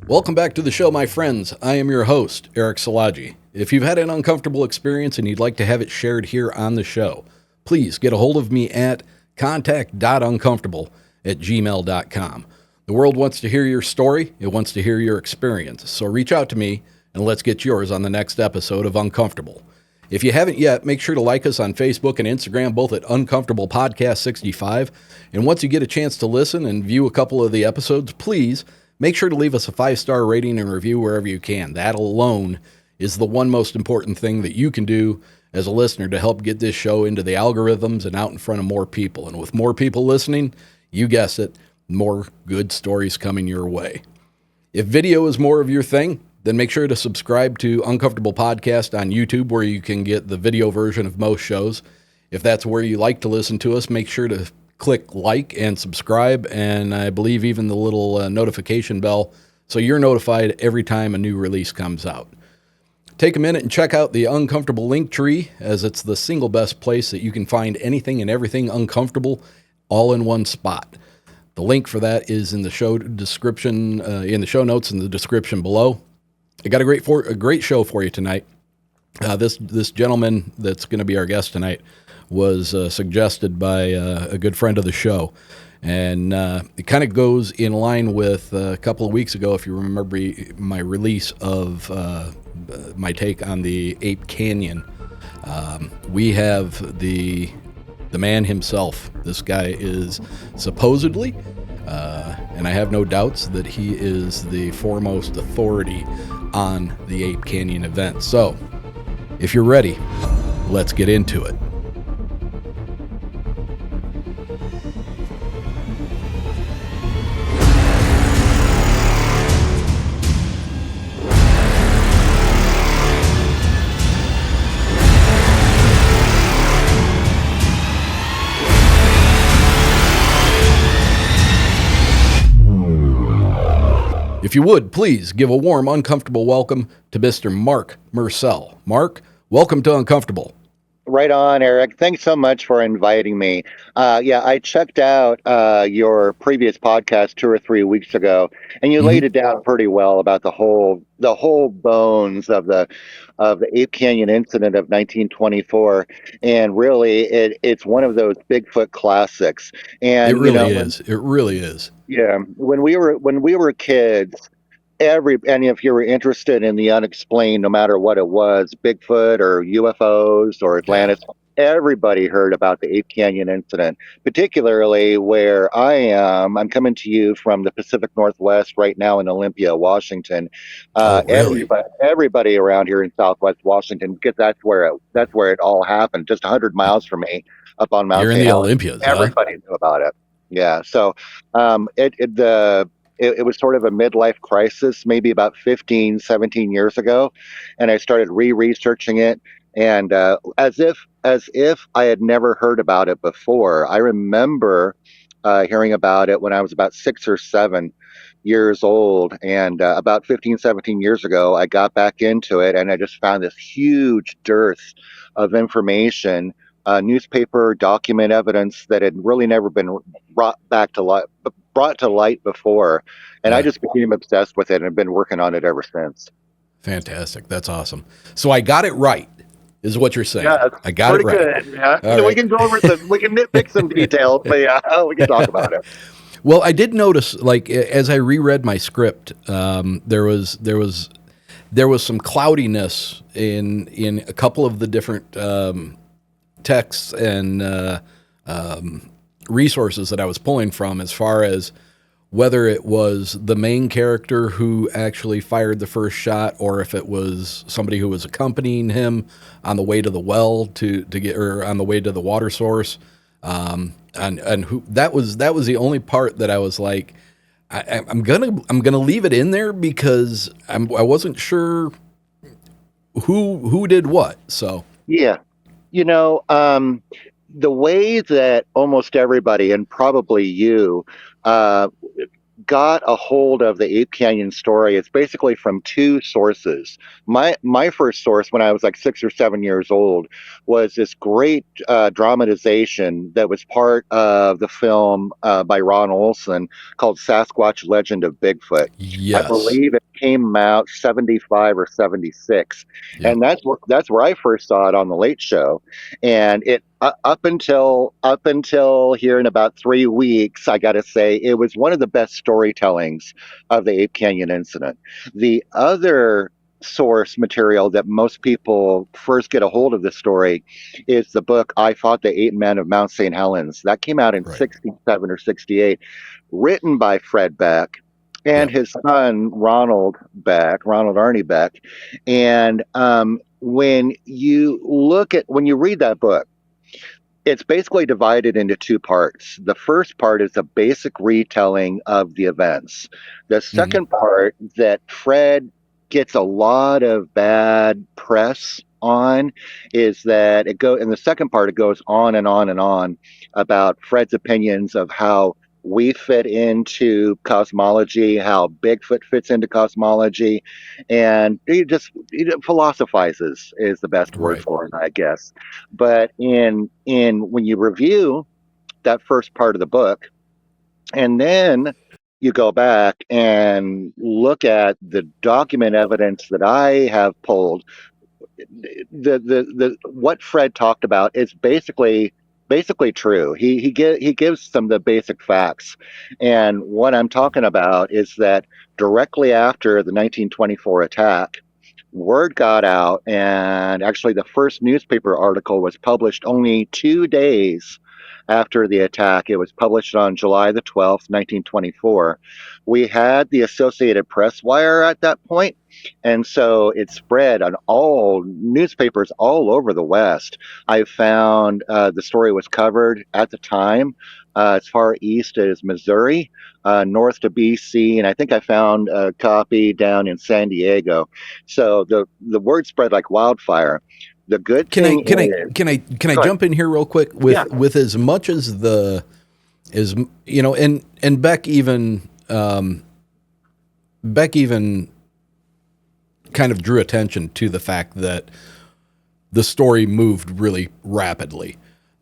Welcome back to the show, my friends. I am your host, Eric Szilagyi. If you've had an uncomfortable experience and you'd like to have it shared here on the show, please get a hold of me at contact.uncomfortable@gmail.com. The world wants to hear your story. It wants to hear your experience. So reach out to me and let's get yours on the next episode of Uncomfortable. If you haven't yet, make sure to like us on Facebook and Instagram, both at Uncomfortable Podcast 65. And once you get a chance to listen and view a couple of the episodes, please make sure to leave us a 5-star rating and review wherever you can. That alone is the one most important thing that you can do as a listener to help get this show into the algorithms and out in front of more people. And with more people listening, you guessed it, more good stories coming your way. If video is more of your thing, then make sure to subscribe to Uncomfortable Podcast on YouTube, where you can get the video version of most shows. If that's where you like to listen to us, make sure to click like and subscribe, and I believe even the little notification bell, so you're notified every time a new release comes out. Take a minute and check out the Uncomfortable link tree, as it's the single best place that you can find anything and everything uncomfortable all in one spot. The link for that is in the show description, in the show notes in the description below. I got a great show for you tonight. This gentleman that's going to be our guest tonight was suggested by a good friend of the show. And it kind of goes in line with a couple of weeks ago, if you remember my release of my take on the Ape Canyon. We have the man himself. This guy is supposedly, and I have no doubts that he is the foremost authority on the Ape Canyon event. So, if you're ready, let's get into it. If you would, please give a warm, uncomfortable welcome to Mr. Marc Myrsell. Marc, welcome to Uncomfortable. Right on, Eric. Thanks so much for inviting me. I checked out your previous podcast 2 or 3 weeks ago, and you laid it down pretty well about the whole bones of the Ape Canyon incident of 1924. And really, it's one of those Bigfoot classics. And It really is. It really is. Yeah, when we were kids, and if you were interested in the unexplained, no matter what it was, Bigfoot or UFOs or Atlantis, everybody heard about the Ape Canyon incident, particularly where I am. I'm coming to you from the Pacific Northwest right now in Olympia, Washington. Really? Everybody around here in Southwest Washington, because that's where it all happened, just 100 miles from me up on Mount You're in St. the Helens. Olympias, Everybody knew about it. Yeah, so it was sort of a midlife crisis, maybe about 15, 17 years ago. And I started researching it. And as if I had never heard about it before. I remember hearing about it when I was about 6 or 7 years old. And about 15, 17 years ago, I got back into it, and I just found this huge dearth of information, newspaper document evidence that had really never been brought to light before, and I just became obsessed with it and have been working on it ever since. Fantastic. That's awesome. So I got it right, is what you're saying. Yeah, I got it right. Good. Yeah. We can go over we can nitpick some details, but yeah, we can talk about it. Well, I did notice, like, as I reread my script, there was some cloudiness in a couple of the different texts and resources that I was pulling from, as far as whether it was the main character who actually fired the first shot, or if it was somebody who was accompanying him on the way to the well to get, or on the way to the water source. And who that was the only part that I was like, I'm gonna leave it in there because I wasn't sure who did what. So yeah, the way that almost everybody, and probably you, got a hold of the Ape Canyon story, it's basically from two sources. My first source, when I was like 6 or 7 years old, was this great dramatization that was part of the film by Ron Olson called Sasquatch Legend of Bigfoot. I Yes. believe it came out 75 or 76, Yep. and that's where I first saw it on the Late Show. And it up until here in about 3 weeks, I got to say it was one of the best storytellings of the Ape Canyon incident. The other source material that most people first get a hold of this story is the book I Fought the Eight Men of Mount St. Helens. That came out in Right. 67 or 68, written by Fred Beck and Yep. his son Ronald Arnie Beck. And when you read that book, it's basically divided into two parts. The first part is a basic retelling of the events. The Hmm. second part, that Fred gets a lot of bad press on, is that in the second part it goes on and on and on about Fred's opinions of how we fit into cosmology, how Bigfoot fits into cosmology, and he philosophizes is the best word Right. for it, I guess. But in when you review that first part of the book, and then you go back and look at the document evidence that I have pulled, the what Fred talked about is basically true. He gives some of the basic facts, and what I'm talking about is that directly after the 1924 attack, word got out, and actually the first newspaper article was published only 2 days after the attack. It was published on July the 12th, 1924. We had the Associated Press wire at that point, and so it spread on all newspapers all over the West. I found the story was covered at the time as far east as Missouri, north to BC, and I think I found a copy down in San Diego. So the word spread like wildfire. The good Can I thing can I is, can I can I go ahead. jump in here real quick Yeah, with as much as the as and Beck even kind of drew attention to the fact that the story moved really rapidly.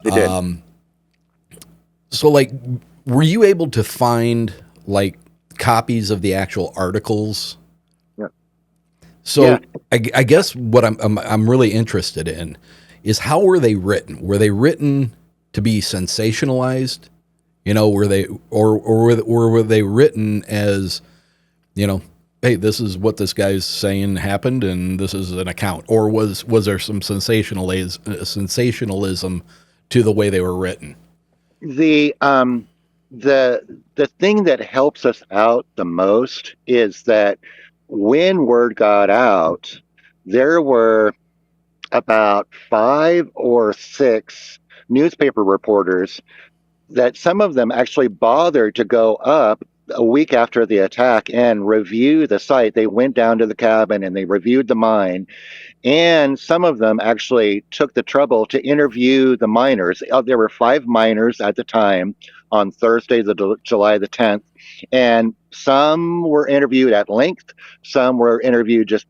it did. So, like, were you able to find like copies of the actual articles? Yeah, yeah. So, I guess what I'm really interested in is how were they written? Were they written to be sensationalized? Were they or were they written as hey, this is what this guy's saying happened, and this is an account, or was there some sensationalism to the way they were written? The um the thing that helps us out the most is that when word got out, there were about five or six newspaper reporters that some of them actually bothered to go up a week after the attack and review the site. They went down to the cabin and they reviewed the mine, and some of them actually took the trouble to interview the miners. There were five miners at the time on Thursday, July the 10th, and some were interviewed at length, some were interviewed just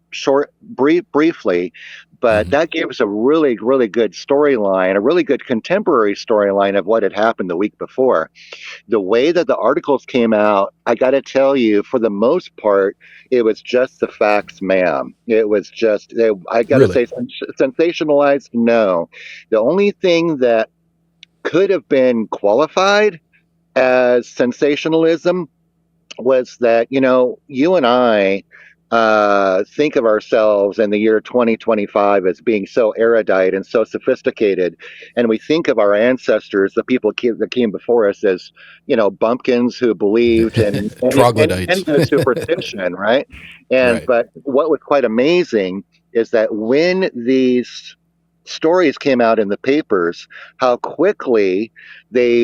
briefly. But Hmm. that gave us a really, really good storyline, a really good contemporary storyline of what had happened the week before. The way that the articles came out, I got to tell you, for the most part, it was just the facts, ma'am. It was just, I got to Really? say, sensationalized. No. The only thing that could have been qualified as sensationalism was that, you and I think of ourselves in the year 2025 as being so erudite and so sophisticated, and we think of our ancestors, the people that came before us, as bumpkins who believed in Troglodytes. the superstition, right? And Right. but what was quite amazing is that when these stories came out in the papers, how quickly they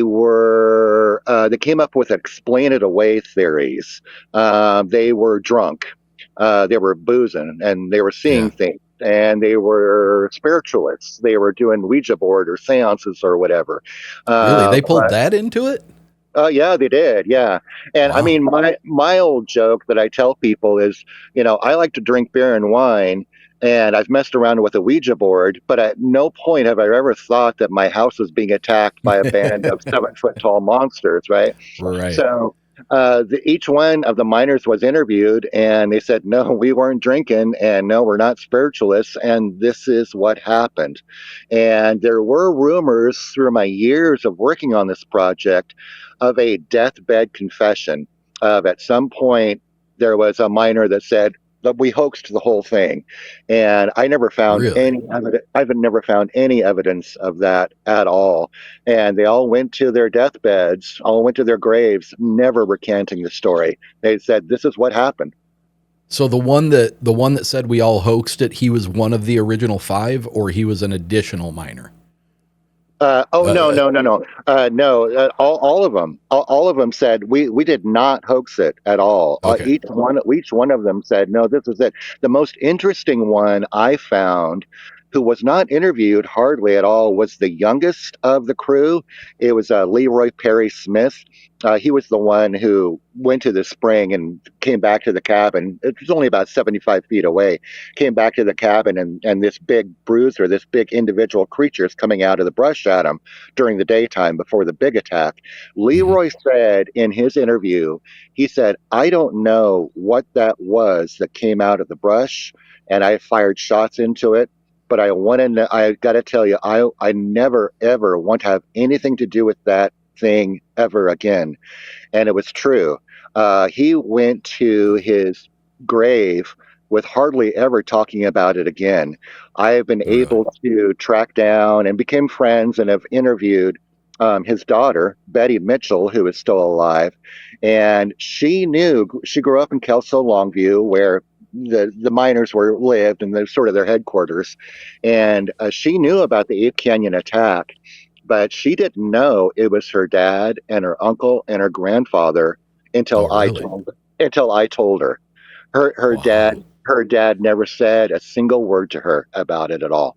came up with explain it away theories. They were drunk, they were boozing, and they were seeing Yeah. things. And they were spiritualists. They were doing Ouija board or seances or whatever. Really? They pulled But that into it? Yeah, they did. Yeah, and I Wow. mean, my old joke that I tell people is, I like to drink beer and wine, and I've messed around with a Ouija board, but at no point have I ever thought that my house was being attacked by a band of 7 foot tall monsters. Right. Right. So each one of the miners was interviewed, and they said, no, we weren't drinking, and no, we're not spiritualists, and this is what happened. And there were rumors through my years of working on this project of a deathbed confession of at some point there was a miner that said that we hoaxed the whole thing, and I never found Really? any evidence. I've never found any evidence of that at all. And they all went to their deathbeds, all went to their graves, never recanting the story. They said, "This is what happened." So the one that said we all hoaxed it, he was one of the original five, or he was an additional minor. Oh, no, Uh, no, no, no, no. All of them, all of them said we did not hoax it at all. okay. Each one of them said no, this is it. The most interesting one I found, who was not interviewed hardly at all, was the youngest of the crew. It was Leroy Perry Smith. He was the one who went to the spring and came back to the cabin. It was only about 75 feet away. Came back to the cabin, and this big bruiser, this big individual creature is coming out of the brush at him during the daytime before the big attack. Hmm. Leroy said in his interview, he said, I don't know what that was that came out of the brush, and I fired shots into it. But I got to tell you, I never, ever want to have anything to do with that thing ever again. And it was true. He went to his grave with hardly ever talking about it again. I have been Really? able to track down and became friends and have interviewed his daughter, Betty Mitchell, who is still alive. And she grew up in Kelso Longview, where the miners were lived and they're sort of their headquarters. And she knew about the Ape Canyon attack, but she didn't know it was her dad and her uncle and her grandfather Oh, until really? I told her. Wow. Her dad never said a single word to her about it at all.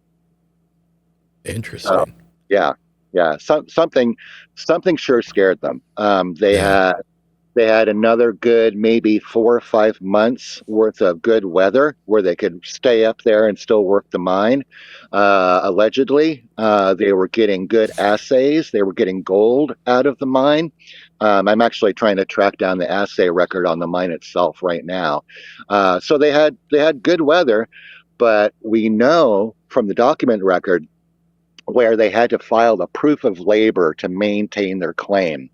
So Interesting. yeah, yeah, something sure scared them. Yeah. They had another good maybe 4 or 5 months worth of good weather where they could stay up there and still work the mine. Allegedly, they were getting good assays. They were getting gold out of the mine. I'm actually trying to track down the assay record on the mine itself right now. So they had good weather, but we know from the document record where they had to file a proof of labor to maintain their claim,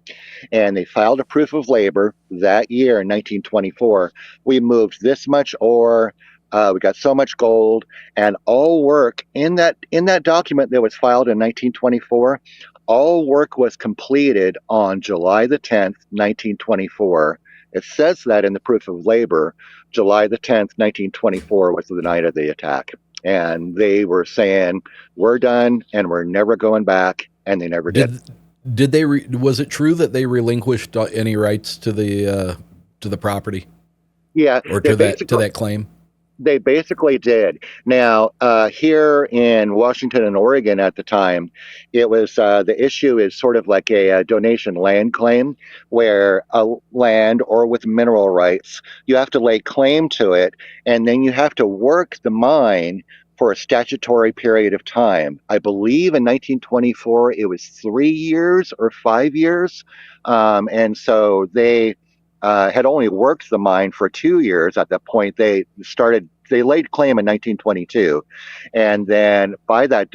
and they filed a proof of labor that year in 1924. We moved this much ore. We got so much gold, and all work in that document that was filed in 1924. All work was completed on July the 10th, 1924. It says that in the proof of labor. July the 10th, 1924 was the night of the attack, and they were saying we're done and we're never going back, and they never did. Did did was it true that they relinquished any rights to the property, Yeah, or they to basically that claim? They basically did. Now, here in Washington and Oregon at the time, it was the issue is sort of like a donation land claim, where a land or with mineral rights, you have to lay claim to it, and then you have to work the mine for a statutory period of time. I believe in 1924 it was 3 years or 5 years, and so they had only worked the mine for 2 years at that point. They laid claim in 1922, and then by that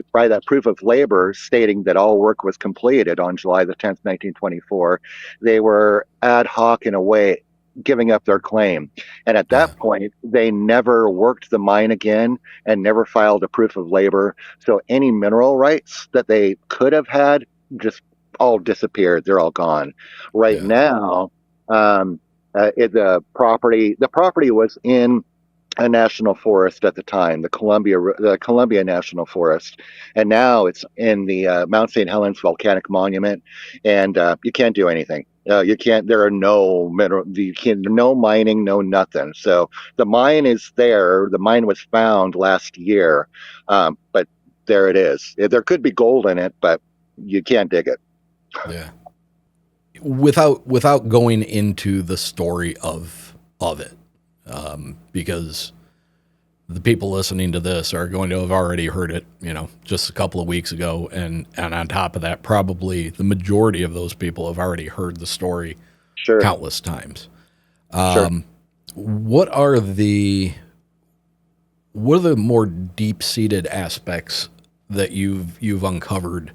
proof of labor stating that all work was completed on July the 10th, 1924, they were ad hoc in a way giving up their claim. And at Yeah. that point, they never worked the mine again and never filed a proof of labor. So any mineral rights that they could have had just all disappeared. They're all gone. Right Yeah. now, the property was in a national forest at the time, the Columbia National Forest, and now it's in the Mount St. Helens Volcanic Monument, and you can't do anything. You can't. There are no mineral. You can no mining, no nothing. So the mine is there. The mine was found last year, but there it is. There could be gold in it, but you can't dig it. Yeah. without going into the story of it, because the people listening to this are going to have already heard it, just a couple of weeks ago, and on top of that, probably the majority of those people have already heard the story Sure, countless times. sure. What are the more deep seated aspects that you've uncovered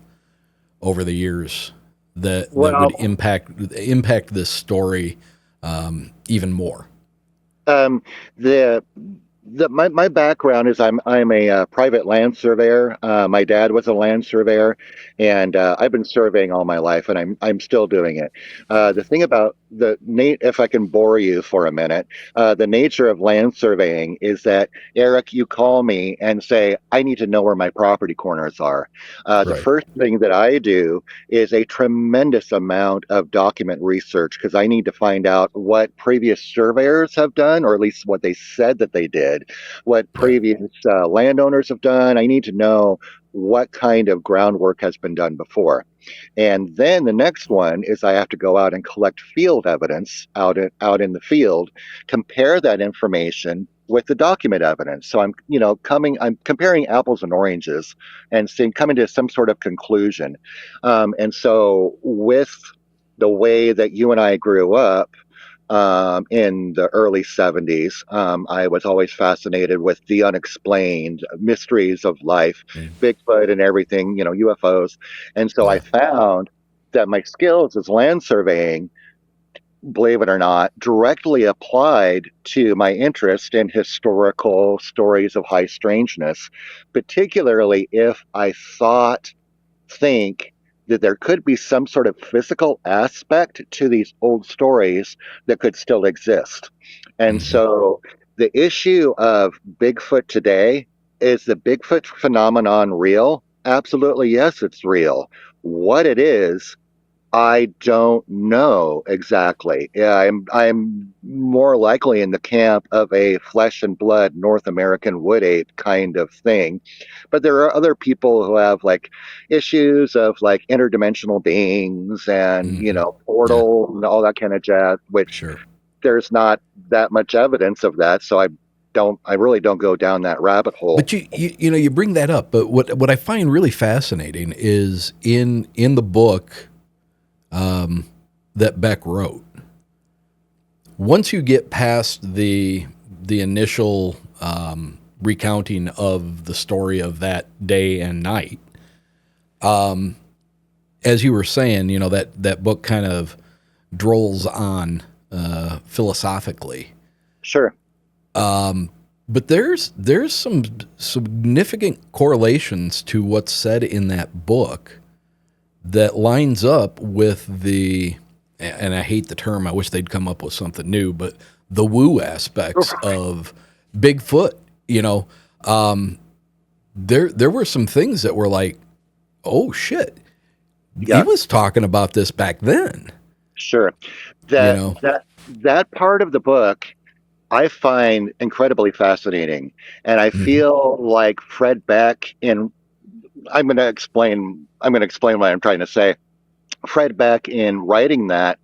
over the years that would Well, impact this story even more? um, the my background is I'm a private land surveyor. My dad was a land surveyor, and I've been surveying all my life, and I'm still doing it. The thing about if I can bore you for a minute, the nature of land surveying is that, Eric, you call me and say I need to know where my property corners are. The Right. first thing that I do is a tremendous amount of document research because I need to find out what previous surveyors have done, or at least what they said that they did, what Yeah. previous landowners have done. I need to know what kind of groundwork has been done before. And then the next one is I have to go out and collect field evidence out in the field, compare that information with the document evidence. So I'm comparing apples and oranges and coming to some sort of conclusion. And so with the way that you and I grew up, in the early 70s. I was always fascinated with the unexplained mysteries of life, Mm. Bigfoot and everything, UFOs. And so I Yeah. found that my skills as land surveying, believe it or not, directly applied to my interest in historical stories of high strangeness, particularly if I think that there could be some sort of physical aspect to these old stories that could still exist. And Hmm. so the issue of Bigfoot today, is the Bigfoot phenomenon real? Absolutely, yes, it's real. What it is, I don't know exactly. Yeah, I'm more likely in the camp of a flesh and blood North American wood ape kind of thing. But there are other people who have like issues of like interdimensional beings and, Hmm. Yeah. portal and all that kind of jazz, which Sure. there's not that much evidence of that. So I really don't go down that rabbit hole. But you bring that up. But what I find really fascinating is in the book that Beck wrote. Once you get past the initial recounting of the story of that day and night, as you were saying, that book kind of drolls on philosophically. Sure. But there's some significant correlations to what's said in that book that lines up with and I hate the term, I wish they'd come up with something new, but the woo aspects of Bigfoot. There were some things that were like, oh shit, he Yeah. was talking about this back then. Sure. You That know, that that part of the book I find incredibly fascinating. And I hmm. feel like Fred Beck in I'm going to explain what I'm trying to say. Fred Beck in writing that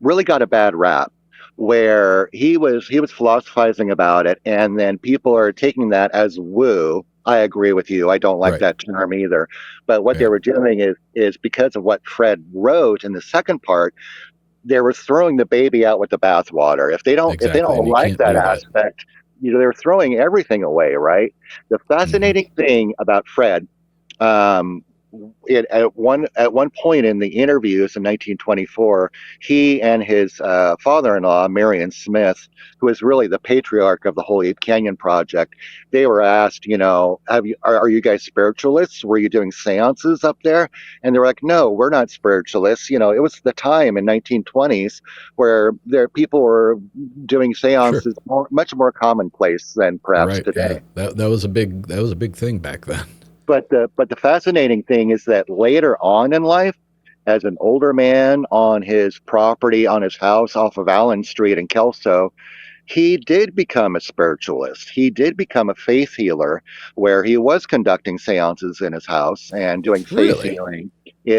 really got a bad rap, where he was philosophizing about it, and then people are taking that as woo. I agree with you. I don't like Right. that term either. But what they Yeah. were doing is because of what Fred wrote in the second part, they were throwing the baby out with the bathwater. If they Exactly. don't And you like can't that do that. aspect, they're throwing everything away, right? The Hmm. fascinating thing about Fred, um, at one point in the interviews in 1924, he and his father-in-law, Marion Smith, who is really the patriarch of the whole Ape Canyon project, they were asked, are you guys spiritualists? Were you doing seances up there? And they were like, no, we're not spiritualists. It was the time in 1920s where there people were doing Sure. seances much more commonplace than perhaps Right. today. Yeah. That was a big thing back then. But the fascinating thing is that later on in life, as an older man on his property, on his house off of Allen Street in Kelso, he did become a spiritualist. He did become a faith healer, where he was conducting seances in his house and doing faith Really? healing.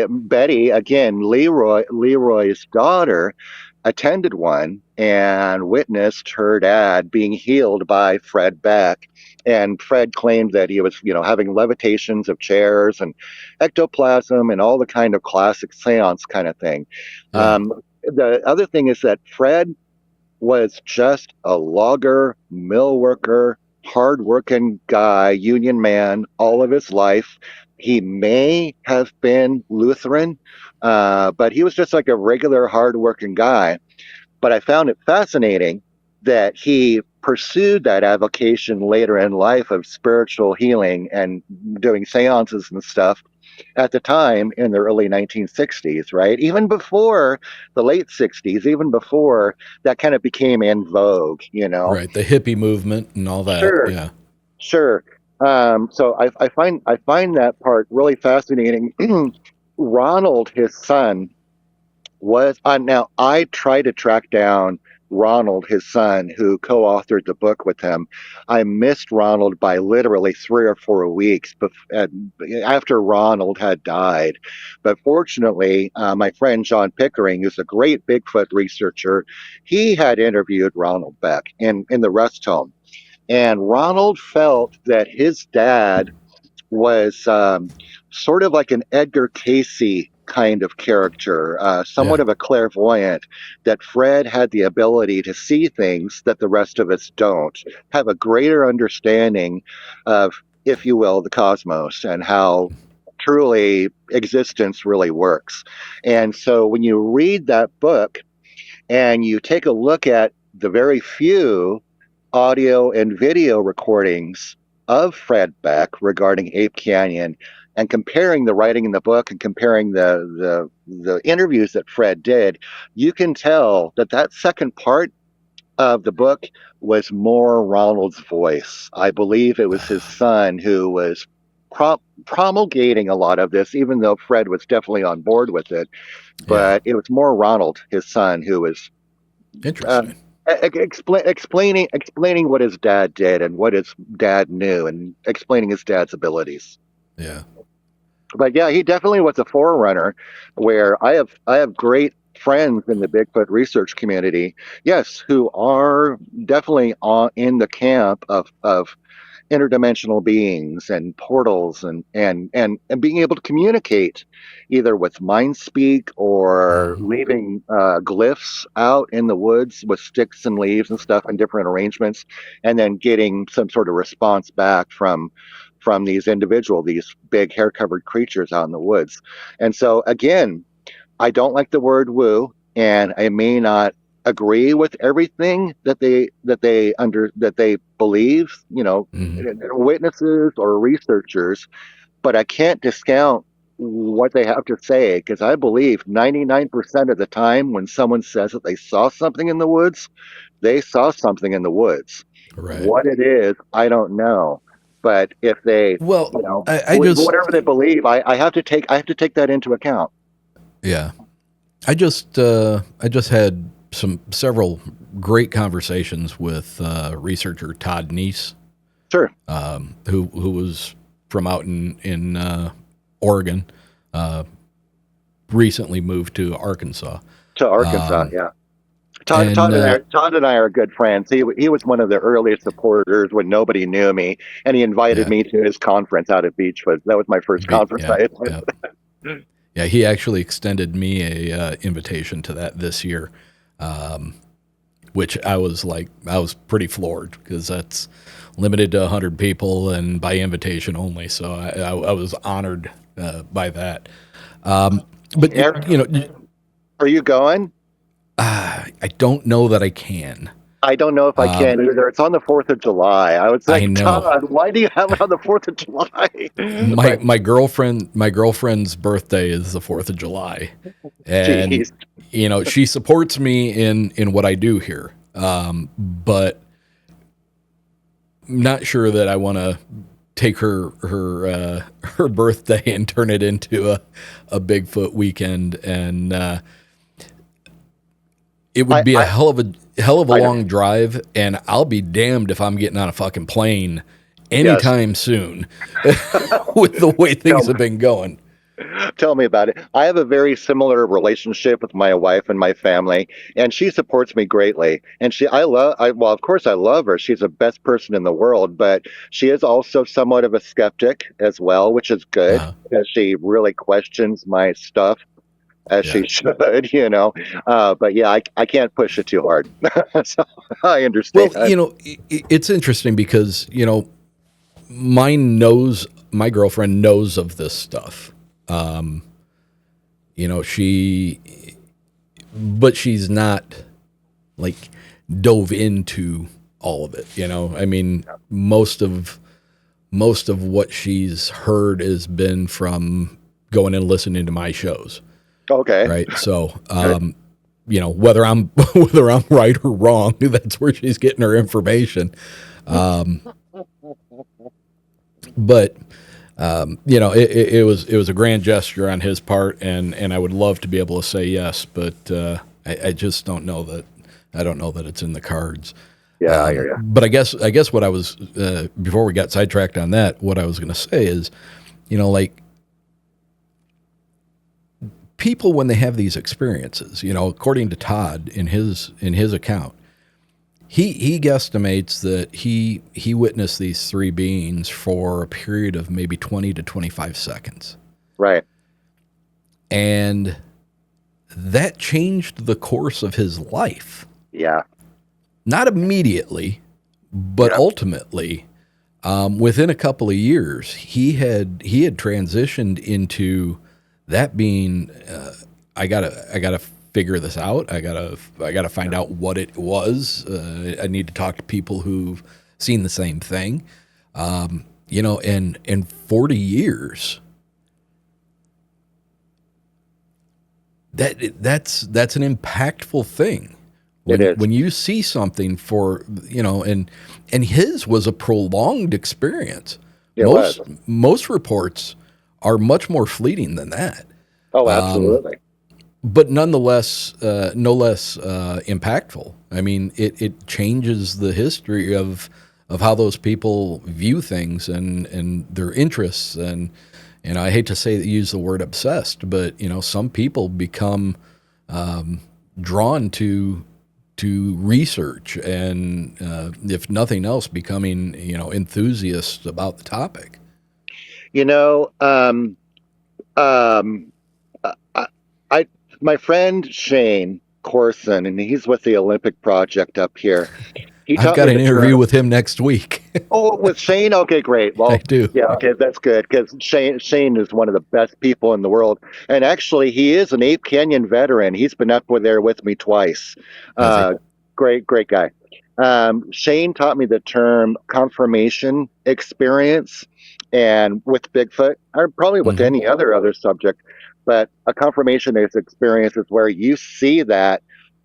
Betty, again, Leroy's daughter, attended one and witnessed her dad being healed by Fred Beck. And Fred claimed that he was, having levitations of chairs and ectoplasm and all the kind of classic seance kind of thing. Yeah. The other thing is that Fred was just a logger, mill worker, hardworking guy, union man all of his life. He may have been Lutheran, but he was just like a regular, hardworking guy. But I found it fascinating that he pursued that avocation later in life of spiritual healing and doing seances and stuff at the time in the early 1960s, right? Even before the late 60s, even before that kind of became in vogue, Right. The hippie movement and all that. Sure, Yeah. sure. So I find that part really fascinating. Ronald, his son, was now I tried to track down Ronald, his son, who co-authored the book with him. I missed Ronald by literally 3 or 4 weeks after Ronald had died. But fortunately, my friend John Pickering, who's a great Bigfoot researcher, he had interviewed Ronald Beck in the rest home. And Ronald felt that his dad was sort of like an Edgar Casey kind of character, somewhat Yeah. of a clairvoyant, that Fred had the ability to see things that the rest of us don't, have a greater understanding of, if you will, the cosmos and how truly existence really works. And so when you read that book and you take a look at the very few audio and video recordings of Fred Beck regarding Ape Canyon and comparing the writing in the book and comparing the interviews that Fred did, you can tell that that second part of the book was more Ronald's voice. I believe it was his son who was promulgating a lot of this, even though Fred was definitely on board with it. Yeah. But it was more Ronald, his son, who was Interesting. um, explaining what his dad did and what his dad knew, and explaining his dad's abilities. Yeah. But yeah, he definitely was a forerunner. Where I have great friends in the Bigfoot research community, yes, who are definitely in the camp of interdimensional beings and portals and being able to communicate either with mind speak or Hmm. leaving glyphs out in the woods with sticks and leaves and stuff in different arrangements, and then getting some sort of response back from these big hair covered creatures out in the woods. And so again, I don't like the word woo, and I may not agree with everything that they believe, Hmm. witnesses or researchers, but I can't discount what they have to say, because I believe 99% of the time when someone says that they saw something in the woods, they saw something in the woods. Right. What it is, I don't know. But if they, Well, I just, whatever they believe, I have to take that into account. yeah. I just had several great conversations with researcher Todd Neese, Sure. who was from out in Oregon, uh, recently moved to Arkansas, To Arkansas, yeah. Todd, and Todd and I, Todd and I are good friends. He was one of the earliest supporters when nobody knew me, and he invited yeah, me to his conference out at Beachwood. That was my first conference yeah, I attended. yeah, yeah. He actually extended me a invitation to that this year, which I was pretty floored because that's limited to 100 people and by invitation only. So I was honored by that. But Eric, are you going? I don't know that I can. I don't know if I can either. It's on the 4th of July. I was I like, know Todd, why do you have it on the 4th of July? my But my girlfriend's birthday is the 4th of July, and geez, she supports me in what I do here. But not sure that I want to take her birthday and turn it into a Bigfoot weekend, and it would I, be a I hell of a hell of a I know. long drive, and I'll be damned if I'm getting on a fucking plane Yes. anytime soon with the way things Tell have been going. Tell me about it. I have a very similar relationship with my wife and my family, and she supports me greatly. And well, of course, I love her. She's the best person in the world, but she is also somewhat of a skeptic as well, which is good Uh, because she really questions my stuff as yeah. she should, you know. But yeah, I can't push it too hard. So I Well, understand. it's interesting because, my girlfriend knows of this stuff. She, but she's not like dove into all of it. I mean, most of what she's heard has been from going and listening to my shows, Okay. right? So, whether I'm whether I'm right or wrong, that's where she's getting her information. But it was a grand gesture on his part, and I would love to be able to say yes, but I just don't know that. I don't know that it's in the cards. Yeah, I hear you. But I guess what I was before we got sidetracked on that, what I was going to say is, like people when they have these experiences, according to Todd in his account, he guesstimates that he witnessed these three beings for a period of maybe 20 to 25 seconds. Right. And that changed the course of his life. Yeah. Not immediately, but Yeah. ultimately, within a couple of years, he had transitioned into that being. I gotta figure this out. I gotta find out what it was. I need to talk to people who've seen the same thing. And in 40 years, that's an impactful thing. It When is. when you see something for and his was a prolonged experience. It was. Most reports are much more fleeting than that, Oh, absolutely. but nonetheless, no less impactful. I mean, it changes the history of how those people view things and their interests. And I hate to use the word obsessed, but some people become drawn to research and, if nothing else, becoming enthusiasts about the topic. You know, um, I, I, my friend Shane Corson, and he's with the Olympic Project up here. He I've taught me got an the interview term. with him next week. Oh, with Shane. Okay, great. I Well, do. yeah, okay, that's good because Shane is one of the best people in the world, and actually, he is an Ape Canyon veteran. He's been up there with me twice. Has he? Uh, great guy. Shane taught me the term confirmation experience, and with Bigfoot, or probably with Hmm. any other subject, but a confirmation experience is where you see that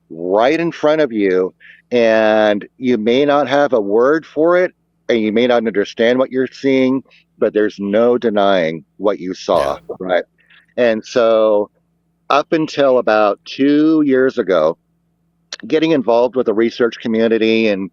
right in front of you, and you may not have a word for it, and you may not understand what you're seeing, but there's no denying what you Yeah. saw, right? And so, up until about 2 years ago, getting involved with the research community and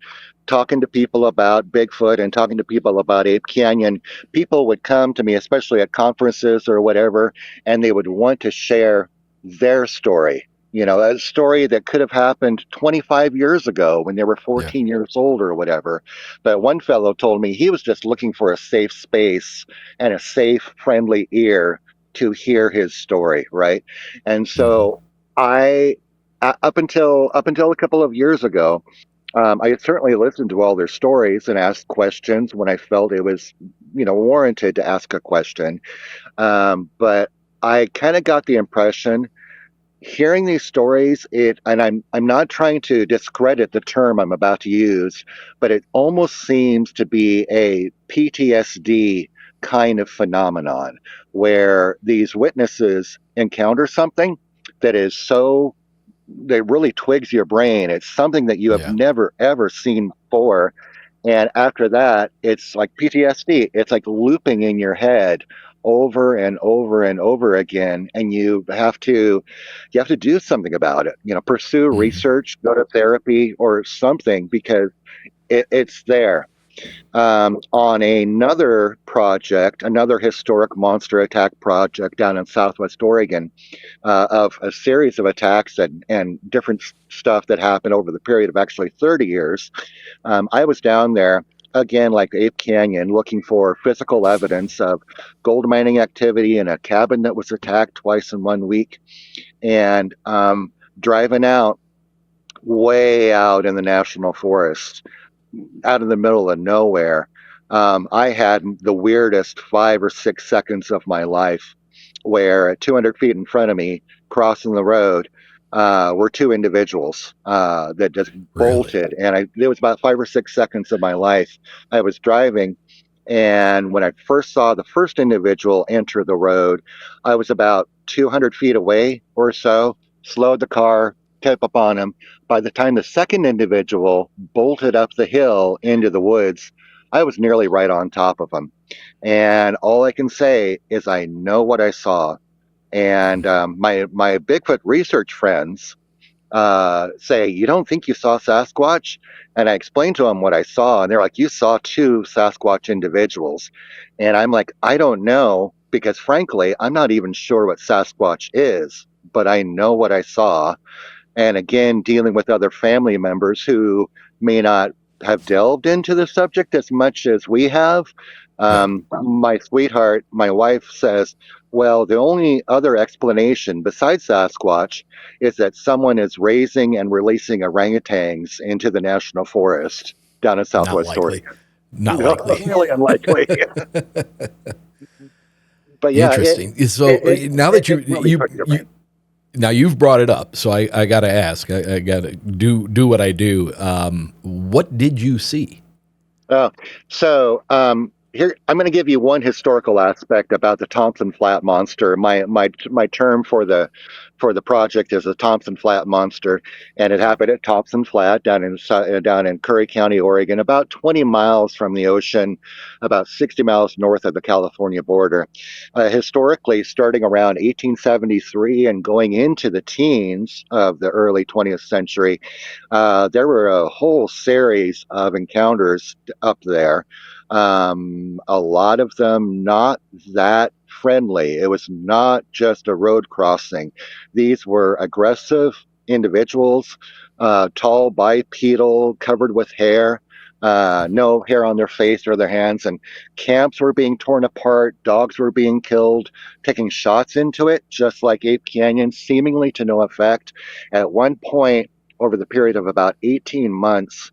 talking to people about Bigfoot and talking to people about Ape Canyon, people would come to me, especially at conferences or whatever, and they would want to share their story. A story that could have happened 25 years ago when they were Yeah. 14 years old or whatever. But one fellow told me he was just looking for a safe space and a safe, friendly ear to hear his story, right? And Hmm. so I up until a couple of years ago, I had certainly listened to all their stories and asked questions when I felt it was, warranted to ask a question. But I kind of got the impression, hearing these stories, and I'm not trying to discredit the term I'm about to use, but it almost seems to be a PTSD kind of phenomenon where these witnesses encounter something that is so that really twigs your brain. It's something that you have Yeah. never ever seen before. And after that, it's like PTSD. It's like looping in your head over and over and over again, and you have to do something about it. Pursue Mhm. research, go to therapy or something, because it's there. On another project, another historic monster attack project down in Southwest Oregon, of a series of attacks and different stuff that happened over the period of actually 30 years. I was down there again, like Ape Canyon, looking for physical evidence of gold mining activity in a cabin that was attacked twice in 1 week, and driving out way out in the national forest, out in the middle of nowhere. I had the weirdest 5 or 6 seconds of my life where at 200 feet in front of me, crossing the road, were two individuals that just Really? bolted. And it was about 5 or 6 seconds of my life. I was driving. And when I first saw the first individual enter the road, I was about 200 feet away or so, slowed the car, kept up on him. By the time the second individual bolted up the hill into the woods, I was nearly right on top of him. And all I can say is I know what I saw. And my Bigfoot research friends say, "You don't think you saw Sasquatch?" And I explained to them what I saw, and they're like, "You saw two Sasquatch individuals." And I'm like, "I don't know, because frankly, I'm not even sure what Sasquatch is, but I know what I saw." And again, dealing with other family members who may not have delved into the subject as much as we have. Right. My sweetheart, my wife, says, well, the only other explanation besides Sasquatch is that someone is raising and releasing orangutans into the national forest down in Not Southwest likely. Oregon. Not No, likely. really unlikely. But yeah, Interesting. So now that it really took your brain. now you've brought it up, so I got to ask. I got to do what I do. What did you see? Oh, so here I'm going to give you one historical aspect about the Thompson Flat monster. My term for the project is the Thompson Flat monster, and it happened at Thompson Flat down in Curry County, Oregon, about 20 miles from the ocean, about 60 miles north of the California border. Historically, starting around 1873 and going into the teens of the early 20th century, there were a whole series of encounters up there. A lot of them not that friendly. It was not just a road crossing. These were aggressive individuals, tall, bipedal, covered with hair. No hair on their face or their hands, and camps were being torn apart, dogs were being killed, taking shots into it, just like Ape Canyon, seemingly to no effect. At one point, over the period of about 18 months,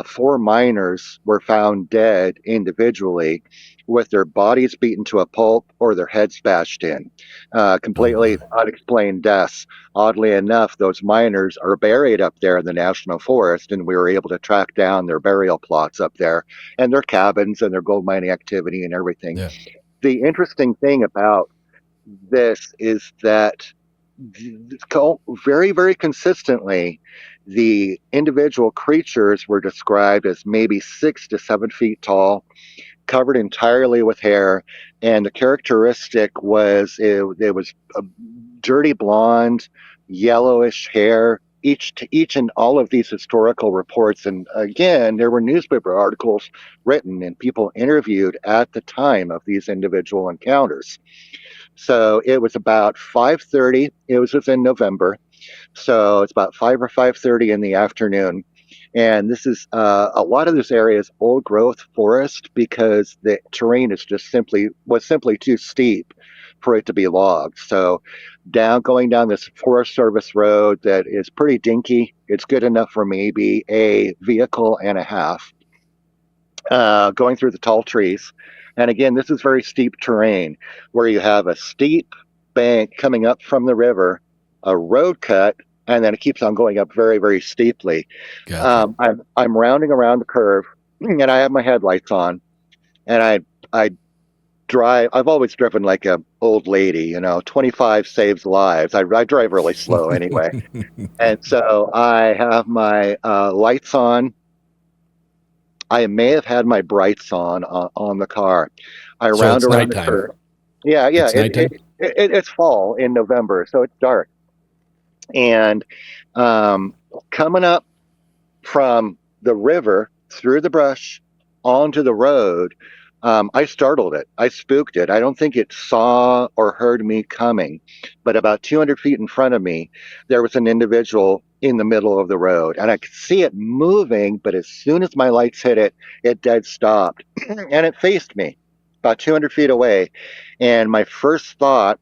four miners were found dead individually with their bodies beaten to a pulp or their heads bashed in. Oh Completely my. unexplained deaths. Oddly enough, those miners are buried up there in the national forest, and we were able to track down their burial plots up there and their cabins and their gold mining activity and everything. Yeah. The interesting thing about this is that very, very consistently, the individual creatures were described as maybe 6 to 7 feet tall, covered entirely with hair, and the characteristic was it was a dirty blonde, yellowish hair. Each and all of these historical reports, and again, there were newspaper articles written and people interviewed at the time of these individual encounters. So it was about 5:30. It was within November, so it's about 5 or 5:30 in the afternoon. And this is a lot of this area is old growth forest because the terrain is just simply too steep for it to be logged. So going down this Forest Service road that is pretty dinky. It's good enough for maybe a vehicle and a half, going through the tall trees. And again, this is very steep terrain where you have a steep bank coming up from the river, a road cut, and then it keeps on going up very, very steeply. Gotcha. I'm rounding around the curve, and I have my headlights on, and I drive. I've always driven like a old lady, 25 saves lives. I drive really slow anyway, and so I have my lights on. I may have had my brights on the car. I So round it's around the nighttime. curve. Yeah, yeah. It's nighttime? It's fall in November, so it's dark. And um, coming up from the river through the brush onto the road, I startled it. I spooked it. I don't think it saw or heard me coming, but about 200 feet in front of me, there was an individual in the middle of the road, and I could see it moving. But as soon as my lights hit it, it dead stopped, and it faced me about 200 feet away. And my first thought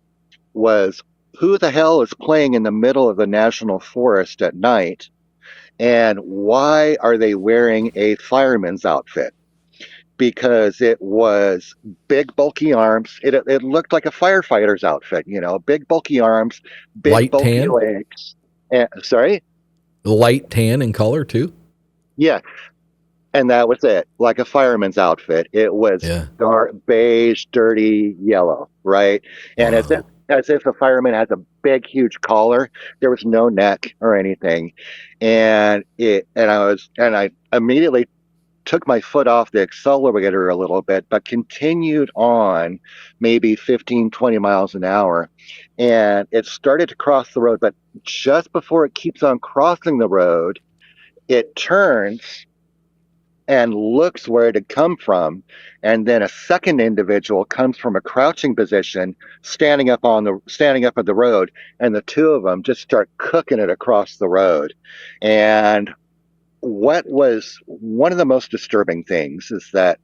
was, who the hell is playing in the middle of the national forest at night? And why are they wearing a fireman's outfit? Because it was big, bulky arms. It looked like a firefighter's outfit, big, bulky arms, big, Light bulky tan? legs. Sorry? Light tan in color too? Yeah. And that was it, like a fireman's outfit. It was Yeah. dark, beige, dirty yellow, right? And Wow. as if a fireman has a big, huge collar, there was no neck or anything. And I immediately took my foot off the accelerator a little bit, but continued on maybe 15, 20 miles an hour. And it started to cross the road, but just before it keeps on crossing the road, it turns and looks where it had come from. And then a second individual comes from a crouching position, standing up at the road, and the two of them just start cooking it across the road. And what was one of the most disturbing things is that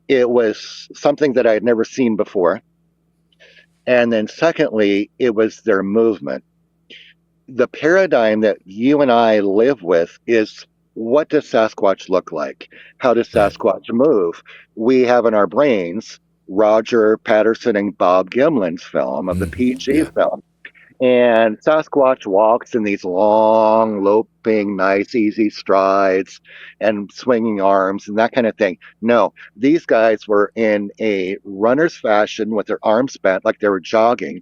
it was something that I had never seen before. And then secondly, it was their movement. The paradigm that you and I live with is, what does Sasquatch look like? How does Right. Sasquatch move? We have in our brains Roger Patterson and Bob Gimlin's film of the PG Yeah. film. And Sasquatch walks in these long, loping, nice, easy strides and swinging arms and that kind of thing. No, these guys were in a runner's fashion with their arms bent like they were jogging,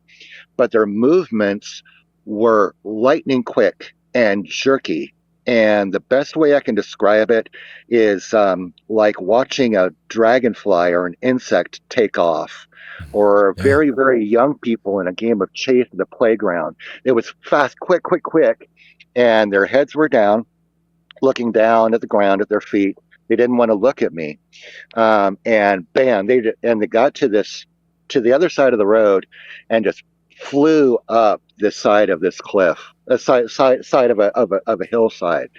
but their movements were lightning quick and jerky. And the best way I can describe it is like watching a dragonfly or an insect take off, or Yeah. very, very young people in a game of chase at the playground. It was fast, quick, quick, quick. And their heads were down, looking down at the ground at their feet. They didn't want to look at me. And bam, they got to the other side of the road, and just flew up the side of this cliff, a side of a hillside.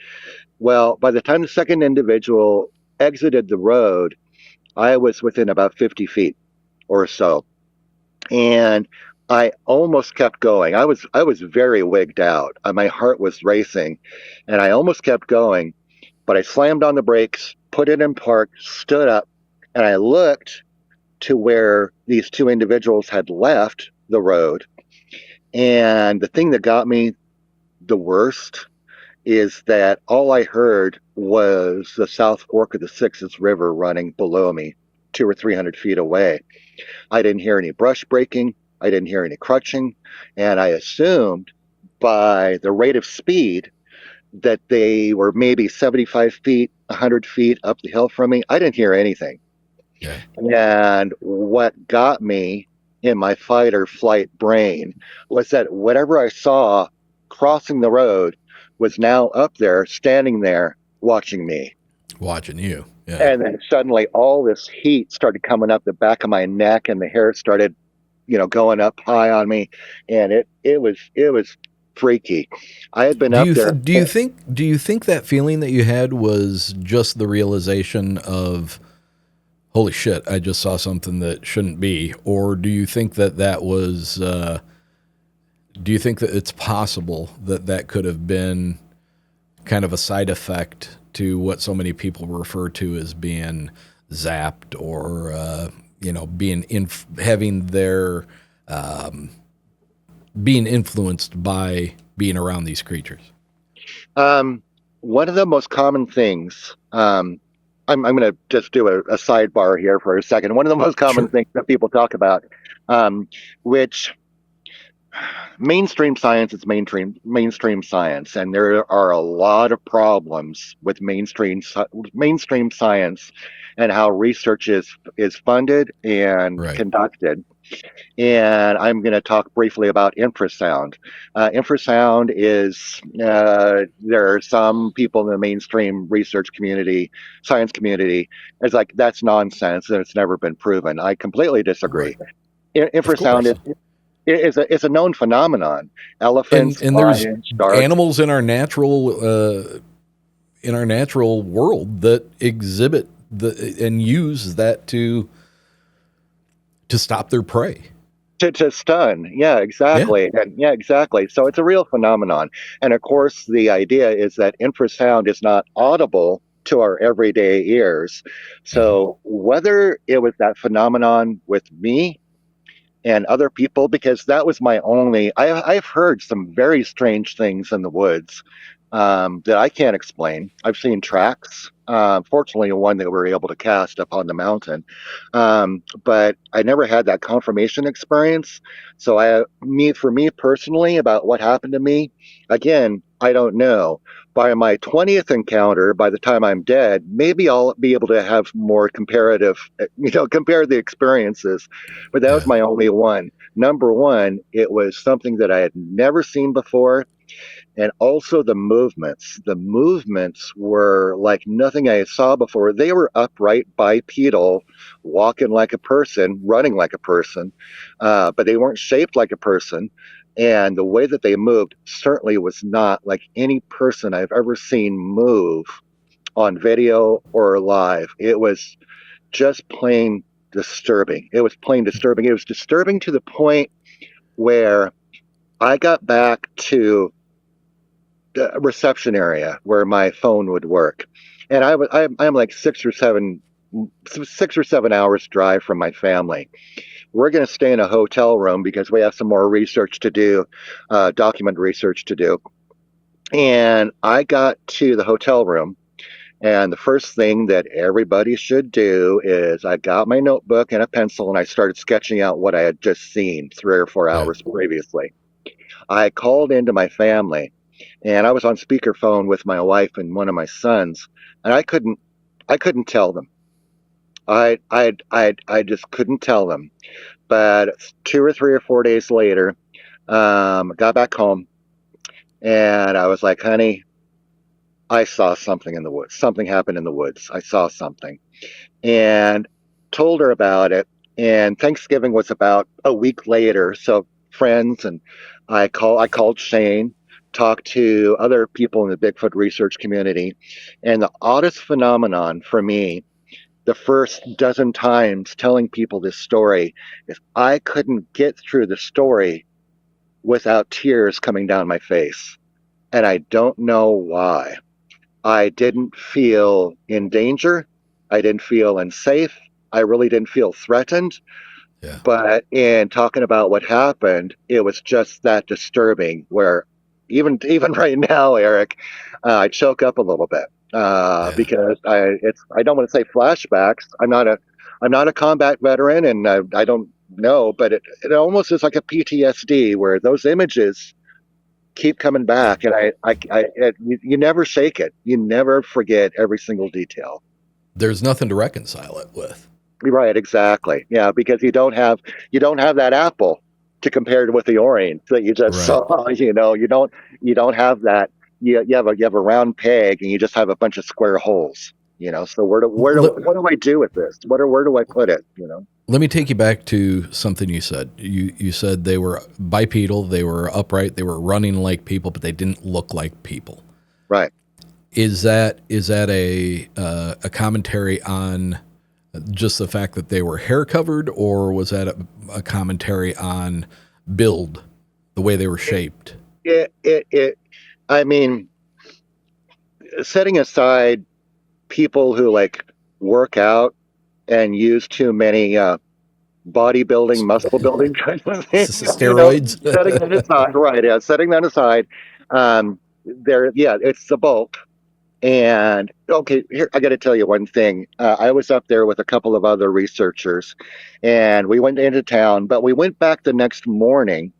Well, by the time the second individual exited the road, I was within about 50 feet or so, and I almost kept going. I was very wigged out. My heart was racing, and I almost kept going, but I slammed on the brakes, put it in park, stood up, and I looked to where these two individuals had left the road. And the thing that got me the worst is that all I heard was the South Fork of the Sixes River running below me, 200 or 300 feet away. I didn't hear any brush breaking. I didn't hear any crutching. And I assumed by the rate of speed that they were maybe 75 feet, 100 feet up the hill from me. I didn't hear anything. Yeah. And what got me in my fight or flight brain was that whatever I saw crossing the road was now up there, standing there, watching me. Watching you. Yeah. And then suddenly all this heat started coming up the back of my neck, and the hair started, going up high on me. And it was freaky. I had been up there. Do you think that feeling that you had was just the realization of holy shit, I just saw something that shouldn't be, or do you think that that was do you think that it's possible that that could have been kind of a side effect to what so many people refer to as being zapped or being having their being influenced by being around these creatures? Um, One of the most common things, I'm going to just do a sidebar here for a second. One of the most common Sure. things that people talk about, which mainstream science is mainstream science, and there are a lot of problems with mainstream science and how research is funded and Right. conducted. And I'm going to talk briefly about infrasound. Infrasound is, there are some people in the mainstream research community, science community, it's like that's nonsense and it's never been proven. I completely disagree. Right. Of Infrasound course. is a known phenomenon. And Elephants, there's lions, sharks. animals in our natural world that exhibit and use that to stop their prey. To stun. Yeah, Yeah. exactly. And yeah, exactly. So it's a real phenomenon. And of course, the idea is that infrasound is not audible to our everyday ears. Mhm. So whether it was that phenomenon with me and other people, because that was my only, I've heard some very strange things in the woods that I can't explain. I've seen tracks, fortunately one that we were able to cast up on the mountain, but I never had that confirmation experience. So for me personally, about what happened to me, again, I don't know. By my 20th encounter, by the time I'm dead, maybe I'll be able to have more comparative, compare the experiences. But that was Yeah. my only one. Number one, it was something that I had never seen before. And also the movements. The movements were like nothing I saw before. They were upright, bipedal, walking like a person, running like a person, but they weren't shaped like a person. And the way that they moved certainly was not like any person I've ever seen move on video or live. It was just plain disturbing. It was plain disturbing. It was disturbing to the point where I got back to the reception area where my phone would work, and I'm like 6 or 7 hours drive from my family. We're going to stay in a hotel room because we have some more research to do, document research to do. And I got to the hotel room, and the first thing that everybody should do is I got my notebook and a pencil and I started sketching out what I had just seen 3 or 4 hours previously. I called into my family and I was on speakerphone with my wife and one of my sons, and I couldn't tell them. I just couldn't tell them. But 2 or 3 or 4 days later, got back home and I was like, honey, I saw something in the woods. Something happened in the woods. I saw something. And told her about it. And Thanksgiving was about a week later. So friends and I called Shane, talked to other people in the Bigfoot research community. And the oddest phenomenon for me, the first dozen times telling people this story, is I couldn't get through the story without tears coming down my face. And I don't know why. I didn't feel in danger. I didn't feel unsafe. I really didn't feel threatened. Yeah. But in talking about what happened, it was just that disturbing. Where even right now, Eric, I choke up a little bit Yeah. because I don't want to say flashbacks. I'm not a combat veteran, and I don't know, but it almost is like a PTSD where those images keep coming Yeah. back, and you never shake it. You never forget every single detail. There's nothing to reconcile it with. Right, exactly. Yeah, because you don't have that apple to compare it with the orange that you just Right. saw. You don't have that. You have a round peg, and you just have a bunch of square holes. So Let, what do I do with this? Where do I put it? let me take you back to something you said. You said they were bipedal, they were upright, they were running like people, but they didn't look like people. Right. Is that a commentary on just the fact that they were hair covered, or was that a commentary on build, the way they were shaped? It. I mean, setting aside people who like work out and use too many bodybuilding, muscle building kind of things. Steroids. Setting that aside, right? Yeah, setting that aside. Yeah, it's the bulk. And okay, here I got to tell you one thing. I was up there with a couple of other researchers, and we went into town. But we went back the next morning.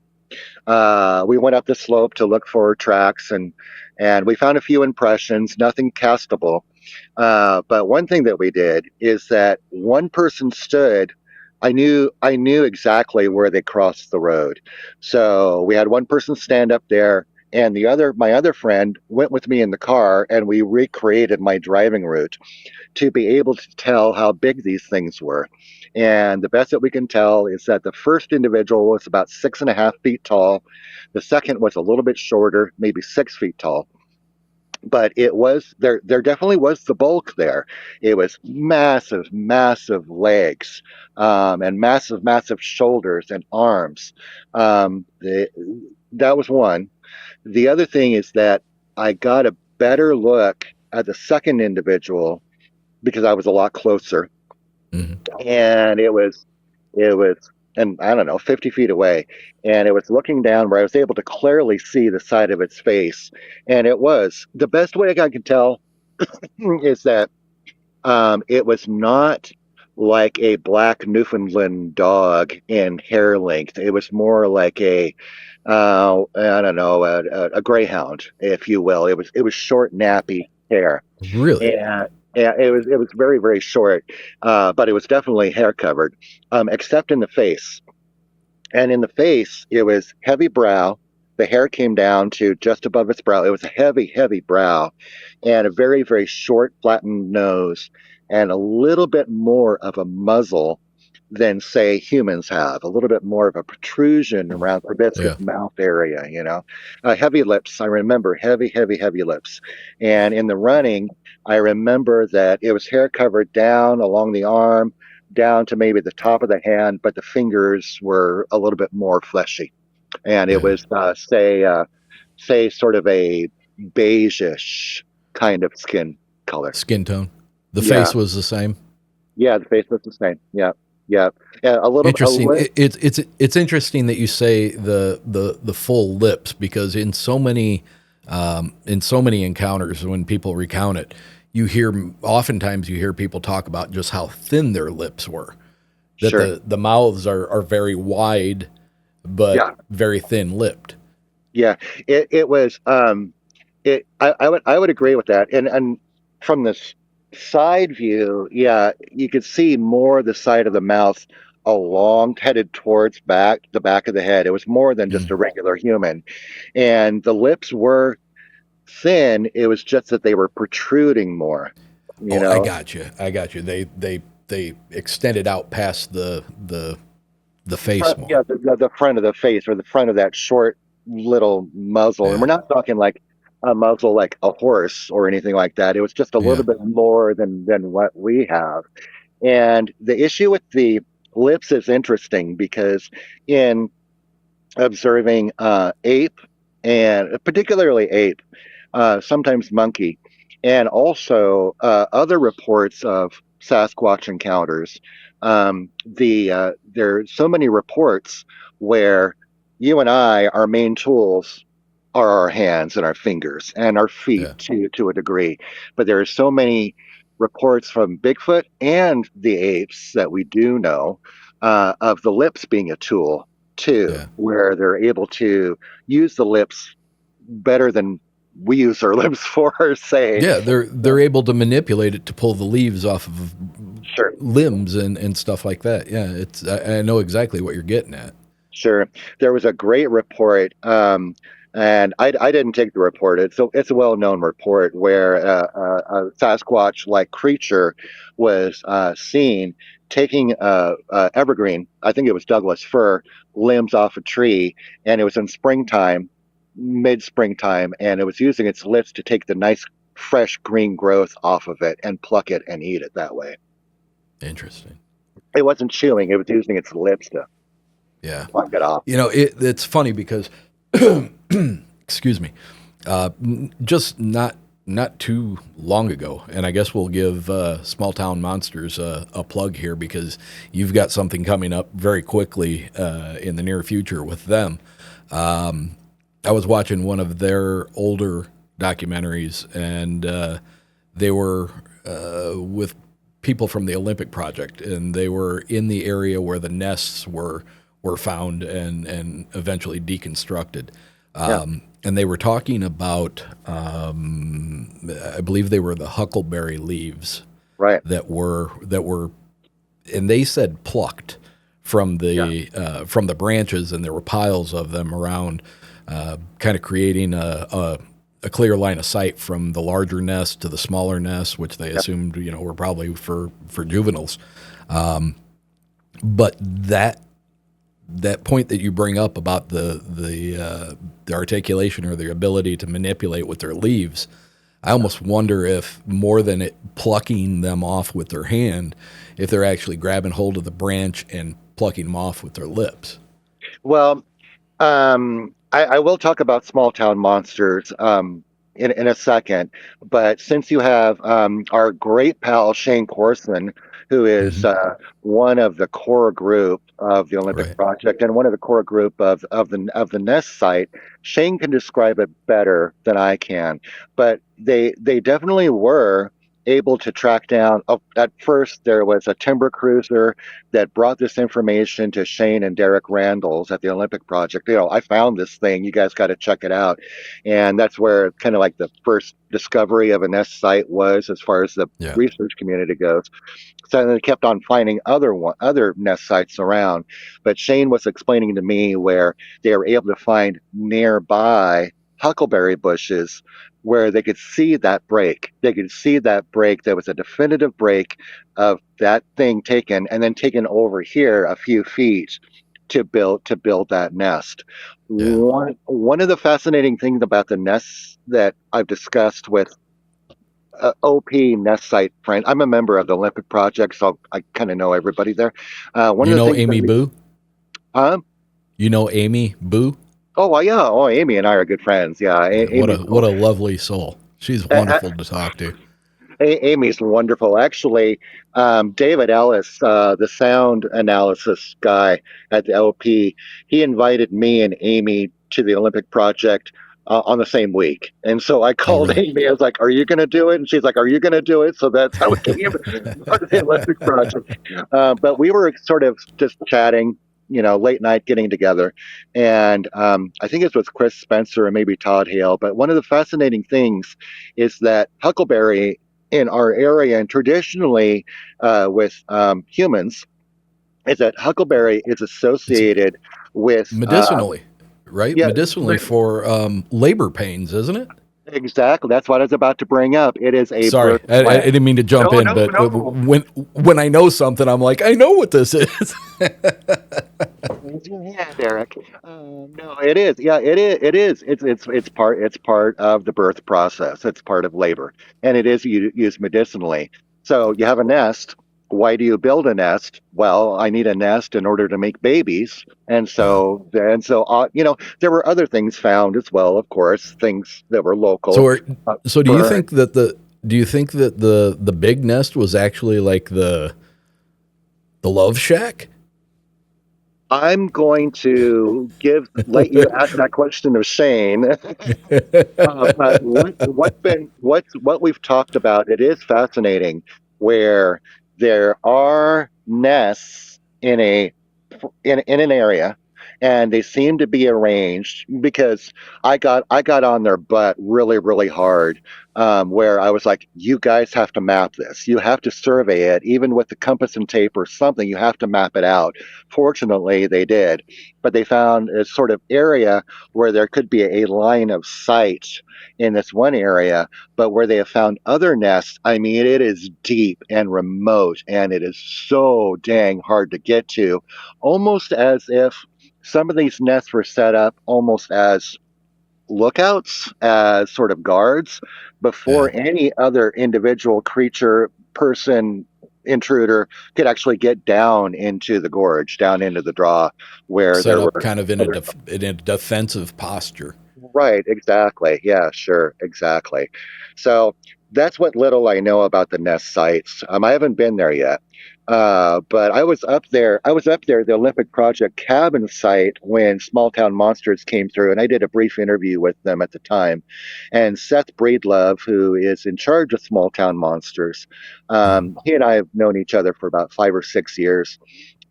We went up the slope to look for tracks, and we found a few impressions, nothing castable. But one thing that we did is that one person stood I knew exactly where they crossed the road. So we had one person stand up there, and my other friend went with me in the car, and we recreated my driving route to be able to tell how big these things were. And the best that we can tell is that the first individual was about 6.5 feet tall. The second was a little bit shorter, maybe 6 feet tall, but it was there definitely was the bulk there. It was massive, massive legs, and massive shoulders and arms. That was one. The other thing is that I got a better look at the second individual because I was a lot closer, Hmm. and it was and I don't know, 50 feet away, and it was looking down where I was able to clearly see the side of its face. And it was the best way I could tell is that it was not like a black Newfoundland dog in hair length. It was more like I don't know, a greyhound, if you will. It was short, nappy hair, Really? and yeah, it was very, very short, but it was definitely hair covered, except in the face. And in the face, it was heavy brow. The hair came down to just above its brow. It was a heavy, heavy brow, and a very, very short, flattened nose, and a little bit more of a muzzle than, say, humans have. A little bit more of a protrusion around the proboscis Yeah. mouth area. Heavy lips. I remember heavy, heavy, heavy lips. And in the running, I remember that it was hair covered down along the arm, down to maybe the top of the hand, but the fingers were a little bit more fleshy. And it Yeah. was, say, sort of a beigeish kind of skin color. Skin tone. The Yeah, face was the same. yeah, the face was the same. Yeah, yeah, yeah, a Interesting. little. It's interesting that you say the full lips, because in so many encounters when people recount it, oftentimes you hear people talk about just how thin their lips were. That Sure. the mouths are very wide, but Yeah, very thin lipped. yeah. It was. I would agree with that. And from this side view, yeah, you could see more the side of the mouth along, headed towards the back of the head. It was more than just a Mm. regular human, and the lips were thin. It was just that they were protruding more. You Oh, I know, got you. I got you. They extended out past the face yeah, more. the front of the face, or the front of that short little muzzle. And we're Yeah. not talking like a muzzle like a horse or anything like that. It was just a Yeah. little bit more than what we have. And the issue with the lips is interesting because in observing ape, and particularly ape, sometimes monkey, and also other reports of Sasquatch encounters. There are so many reports where you and I, our main tools are our hands and our fingers and our feet Yeah. to a degree, but there are so many reports from Bigfoot and the apes that we do know, of the lips being a tool too, Yeah. where they're able to use the lips better than we use our lips for, say. Yeah, they're able to manipulate it to pull the leaves off of Sure. limbs and stuff like that. Yeah, I know exactly what you're getting at. Sure. There was a great report, and I didn't take the report. It's a well-known report where a Sasquatch-like creature was seen taking evergreen, I think it was Douglas fir, limbs off a tree, and it was in springtime, mid-springtime, and it was using its lips to take the nice, fresh green growth off of it and pluck it and eat it that way. Interesting. It wasn't chewing; it was using its lips to Yeah. pluck it off. It's funny because, excuse me, just not too long ago, and I guess we'll give Small Town Monsters a plug here because you've got something coming up very quickly in the near future with them. I was watching one of their older documentaries, and they were with people from the Olympic Project, and they were in the area where the nests were found and eventually deconstructed. Yeah. And they were talking about, I believe they were the huckleberry leaves Right. and they said plucked. Yeah. from the branches, and there were piles of them around, kind of creating a clear line of sight from the larger nest to the smaller nest, which they Yeah. assumed, were probably for juveniles. But that point that you bring up about the articulation or the ability to manipulate with their leaves, I almost wonder if more than it plucking them off with their hand, if they're actually grabbing hold of the branch and plucking them off with their lips. Well, I will talk about small town monsters in a second, but since you have our great pal Shane Corson, who is Hmm. one of the core group of the Olympic Right. Project and one of the core group of the nest site, Shane can describe it better than I can. But they definitely were able to track down. Oh, at first, there was a timber cruiser that brought this information to Shane and Derek Randalls at the Olympic Project. I found this thing. You guys got to check it out. And that's where kind of like the first discovery of a nest site was, as far as the Yeah. research community goes. So they kept on finding other nest sites around. But Shane was explaining to me where they were able to find nearby huckleberry bushes where they could see that break. They could see that break. There was a definitive break of that thing taken and then taken over here a few feet to build that nest. Yeah. One of the fascinating things about the nests that I've discussed with OP nest site friend. I'm a member of the Olympic Project, so I kind of know everybody there. One You of the know things that Amy Boo? um, You know Amy Boo? oh well, yeah, oh Amy and I are good friends. Yeah, Yeah, what Amy's a what a lovely soul. She's uh, wonderful to talk to. Amy's wonderful. Actually, David Ellis, the sound analysis guy at the LP, he invited me and Amy to the Olympic Project on the same week. And so I Oh, called really? Amy. I was like, "Are you going to do it?" And she's like, "Are you going to do it?" So that's how it came part of the Olympic Project. But we were sort of just chatting. Late night getting together. And I think it was Chris Spencer and maybe Todd Hale. But one of the fascinating things is that Huckleberry in our area and traditionally with humans is that huckleberry is It's associated with medicinally, right? yeah, Medicinally for labor pains, isn't it? exactly, that's what I was about to bring up. It is a Sorry, birth I plant. didn't mean to jump No, in, no, but no. when I know something, I'm like, I know what this is. Yeah, Derek. No, it is. Yeah, it is. It is. It's part of the birth process. It's part of labor, and it is used medicinally. So you have a nest. Why do you build a nest? Well, I need a nest in order to make babies, and Yeah. there were other things found as well. Of course, things that were So, local. are, Uh, so do you Burn. think that the big nest was actually like the love shack? I'm going to let you ask that question of Shane. But what we've talked about, it is fascinating where there are nests in an area, and they seem to be arranged because I got on their butt really really hard, where I was like, you guys have to map this. You have to survey it, even with the compass and tape or something. You have to map it out. Fortunately, they did, but they found a sort of area where there could be a line of sight in this one area, but where they have found other nests, I mean, it is deep and remote, and it is so dang hard to get to, almost as if some of these nests were set up almost as lookouts, as sort of guards, Yeah, before any other individual creature, person, intruder could actually get down into the gorge, down into the draw where set there up were kind of other. in a defensive posture. Right, exactly. Yeah, sure, exactly. So that's what little I know about the nest sites. I haven't been there yet, but I was up there. I was up there, the Olympic Project cabin site, when Small Town Monsters came through, and I did a brief interview with them at the time. And Seth Breedlove, who is in charge of Small Town Monsters, Mhm. he and I have known each other for about 5 or 6 years.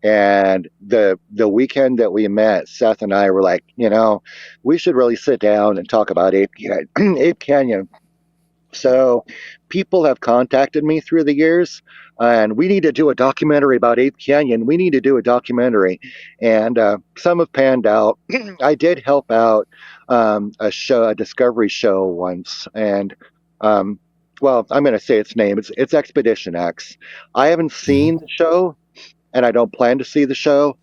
And the weekend that we met, Seth and I were like, we should really sit down and talk about Ape Canyon. So people have contacted me through the years, and we need to do a documentary about Ape Canyon. We need to do a documentary, and some have panned out. I did help out a discovery show once, and um, well, I'm going to say its name. It's Expedition X. I haven't Hmm. seen the show, and I don't plan to see the show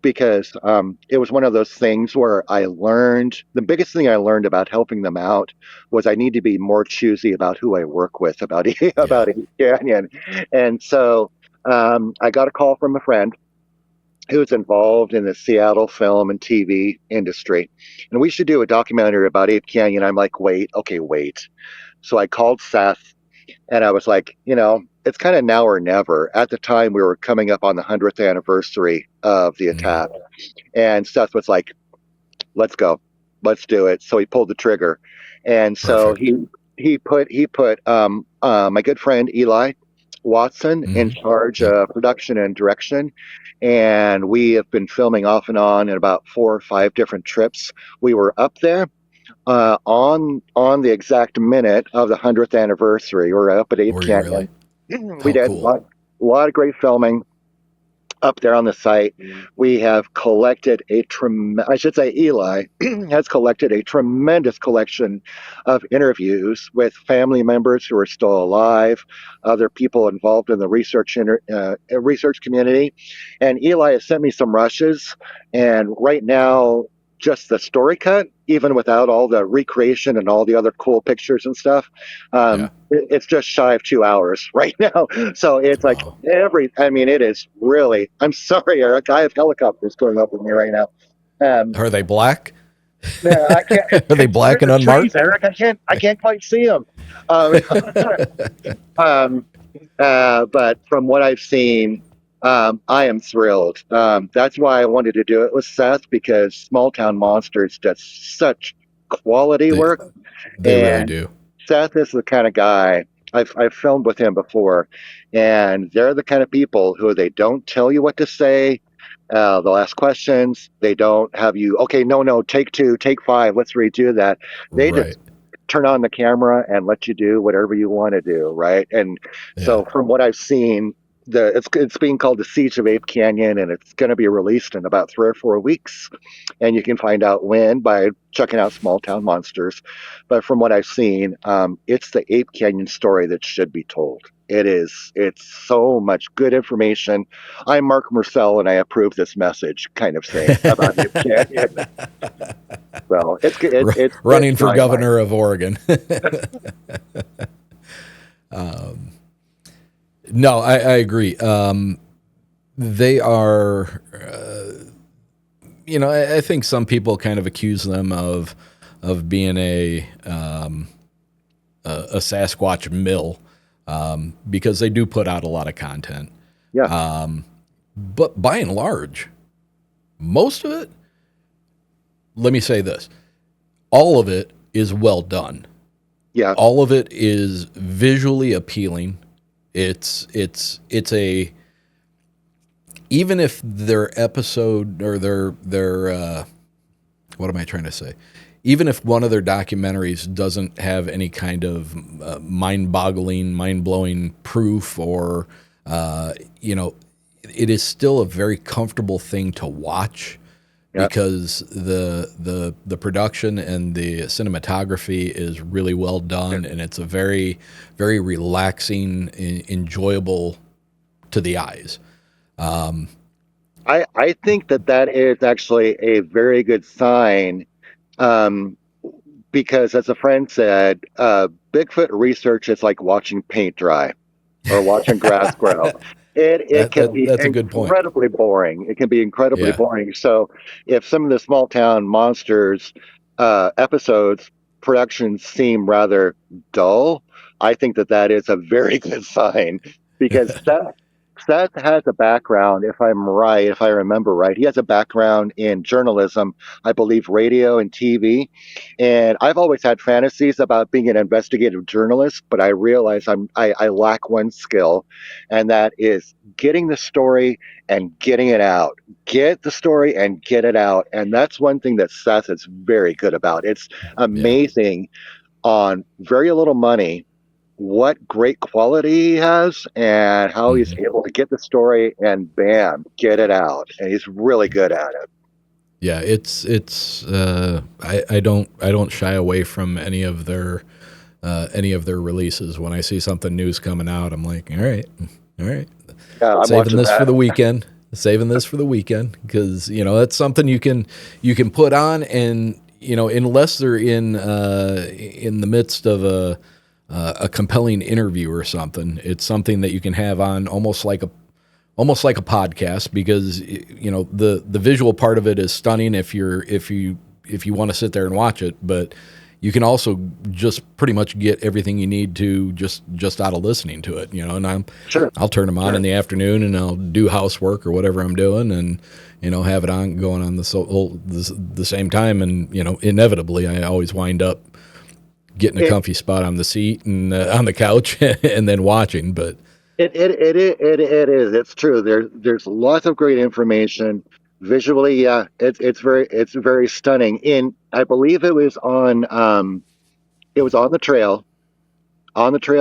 because it was one of those things where I learned the biggest thing I learned about helping them out was I need to be more choosy about who I work with about Yeah. about Canyon, and so I got a call from a friend who's involved in the Seattle film and TV industry, and we should do a documentary about Ape Canyon. I'm like, wait, okay, wait. So I called Seth and I was like, it's kind of now or never. At the time, we were coming up on the 100th anniversary of the Hmm. attack. And Seth was like, let's go. Let's do it. So he pulled the trigger. And so Perfect. he put my good friend Eli Watson in Hmm. charge Yep. of production and direction. And we have been filming off and on in about 4 or 5 different trips. We were up there on the exact minute of the 100th anniversary. We're up at Ape Were you Canyon. really? We Oh, did cool. a lot of great filming up there on the site. We have collected I should say Eli has collected a tremendous collection of interviews with family members who are still alive, other people involved in the research community. And Eli has sent me some rushes. And right now, just the story cut, even without all the recreation and all the other cool pictures and stuff, Yeah. it's just shy of 2 hours right now. So it's like Wow. I mean, it is really, I'm sorry, Eric. I have helicopters going up with me right now. Um, Are they black? yeah, I can't, Are they they're black in and the trees, unmarked? Eric. I can't quite see them. Um, um, but from what I've seen, I am thrilled. That's why I wanted to do it with Seth because Small Town Monsters does such quality they work. they really And do. Seth is the kind of guy I've filmed with him before, and they're the kind of people who they don't tell you what to say. They'll ask questions. They don't have you, okay, no, no, take two, take five, let's redo that. They Right. just turn on the camera and let you do whatever you want to do, right? And Yeah. so from what I've seen, it's being called the Siege of Ape Canyon, and it's going to be released in about 3 or 4 weeks. And you can find out when by checking out Small Town Monsters. But from what I've seen, it's the Ape Canyon story that should be told. It's so much good information. I'm Marc Myrsell and I approve this message kind of thing about Ape Canyon. So it's Running for dynamite. governor of Oregon. No, I agree. They are, I think some people kind of accuse them of being a Sasquatch mill because they do put out a lot of content. Yeah, But by and large, most of it, let me say this, all of it is well done. yeah, All of it is visually appealing. It's a even if their episode or their what am I trying to say? Even if one of their documentaries doesn't have any kind of mind-boggling, mind-blowing proof, or it is still a very comfortable thing to watch yeah. because the production and the cinematography is really well done, and it's a very very relaxing, enjoyable to the eyes. I think that is actually a very good sign um, because, as a friend said, Bigfoot research is like watching paint dry or watching grass grow. It can be That's a good point. incredibly boring. It can be incredibly Yeah, boring. So if some of the small town monsters episodes productions seem rather dull, I think that is a very good sign because Seth has a background, if I'm right, if I remember right, he has a background in journalism, I believe radio and TV. And I've always had fantasies about being an investigative journalist, but I realize I lack one skill, and that is getting the story and getting it out. Get the story and get it out. And that's one thing that Seth is very good about. It's yeah. amazing on very little money what great quality he has and how he's Hmm. able to get the story and bam, get it out. And he's really good at it. Yeah, I don't shy away from any of their releases. When I see something new's coming out, I'm like, all right, Yeah, I'm saving watching this for that. the weekend. Saving this for the weekend because that's something you can put on, and unless they're in the midst of a compelling interview or something, it's something that you can have on almost like a podcast because the visual part of it is stunning if you want to sit there and watch it, but you can also just pretty much get everything you need to just out of listening to it, and Sure. I'll turn them on in the afternoon and I'll do housework or whatever I'm doing, and have it on going on the same time, and inevitably I always wind up getting a It, comfy spot on the seat and on the couch and then watching, but it is. It's true. There's lots of great information. Visually, yeah, it's very stunning. In I believe it was on the trail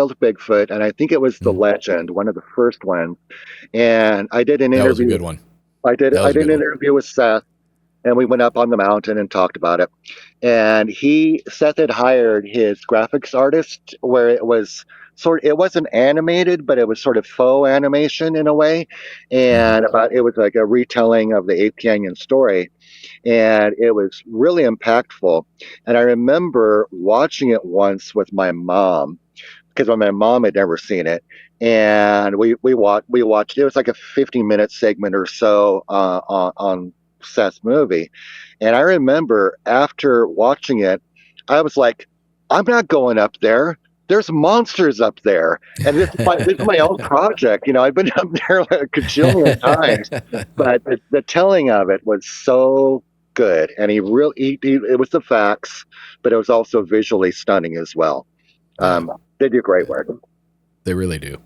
to Bigfoot, and I think it was the Legend, one of the first ones. And that was a good one. That I was a did good an one. interview with Seth, and we went up on the mountain and talked about it. And Seth had hired his graphics artist, where it wasn't animated, but it was sort of faux animation in a way, Hmm. and about it was like a retelling of the Ape Canyon story, and it was really impactful. And I remember watching it once with my mom because my mom had never seen it, and we watched. It was like a 15-minute segment or so on Seth's movie, and I remember after watching it, I was like, "I'm not going up there. There's monsters up there." And this is my own project. I've been up there like a cajillion times, but the telling of it was so good, and it was the facts, but it was also visually stunning as well. Yeah, They do great yeah, work. they really do.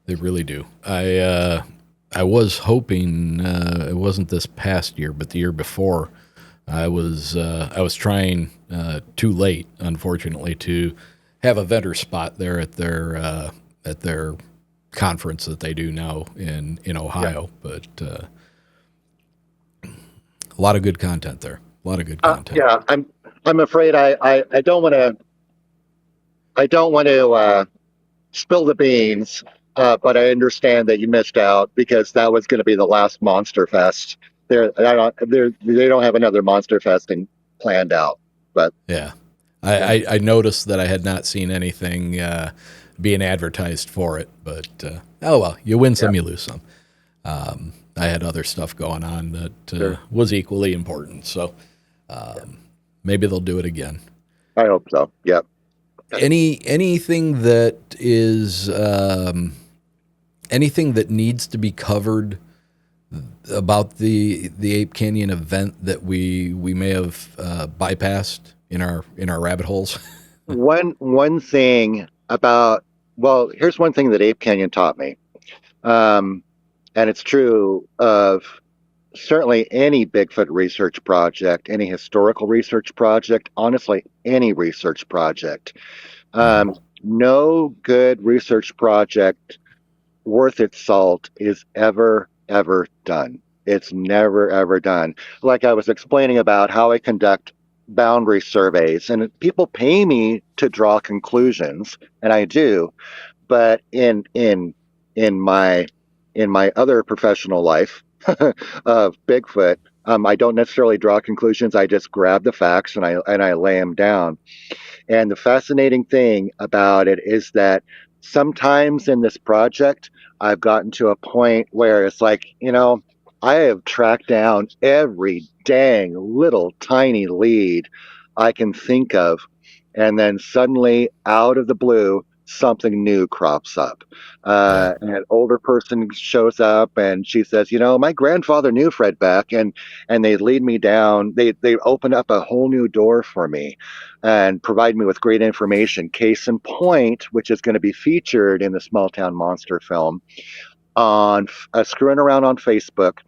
They really do. I was hoping it wasn't this past year, but the year before. I was trying too late, unfortunately, to have a vendor spot there at their conference that they do now in Yeah. Ohio. But a lot of good content there. A lot of good content. Yeah. I'm afraid I don't want to spill the beans, but I understand that you missed out because that was going to be the last Monster Fest. They don't have another Monster Festing planned out, but Yeah, yeah, I noticed that I had not seen anything being advertised for it, but oh well, you win yeah, some, you lose some. I had other stuff going on that sure. was equally important, so maybe they'll do it again. I hope so. Yeah. Anything that is anything that needs to be covered about the Ape Canyon event that we may have bypassed in our rabbit holes. One thing about well, here's one thing that Ape Canyon taught me, um, and it's true of certainly any Bigfoot research project, any historical research project, honestly, any research project. Hmm. No good research project worth its salt is ever done. It's never, ever done. Like I was explaining about how I conduct boundary surveys, and people pay me to draw conclusions, and I do, but in my in my other professional life of Bigfoot, I don't necessarily draw conclusions. I just grab the facts and I lay them down. And the fascinating thing about it is that sometimes in this project, I've gotten to a point where it's like, I have tracked down every dang little tiny lead I can think of. And then suddenly, out of the blue, something new crops up. Yeah, An older person shows up and she says, my grandfather knew Fred Beck. And they lead me down. They open up a whole new door for me and provide me with great information. Case in point, which is going to be featured in the Small Town Monster film, on screwing around on Facebook.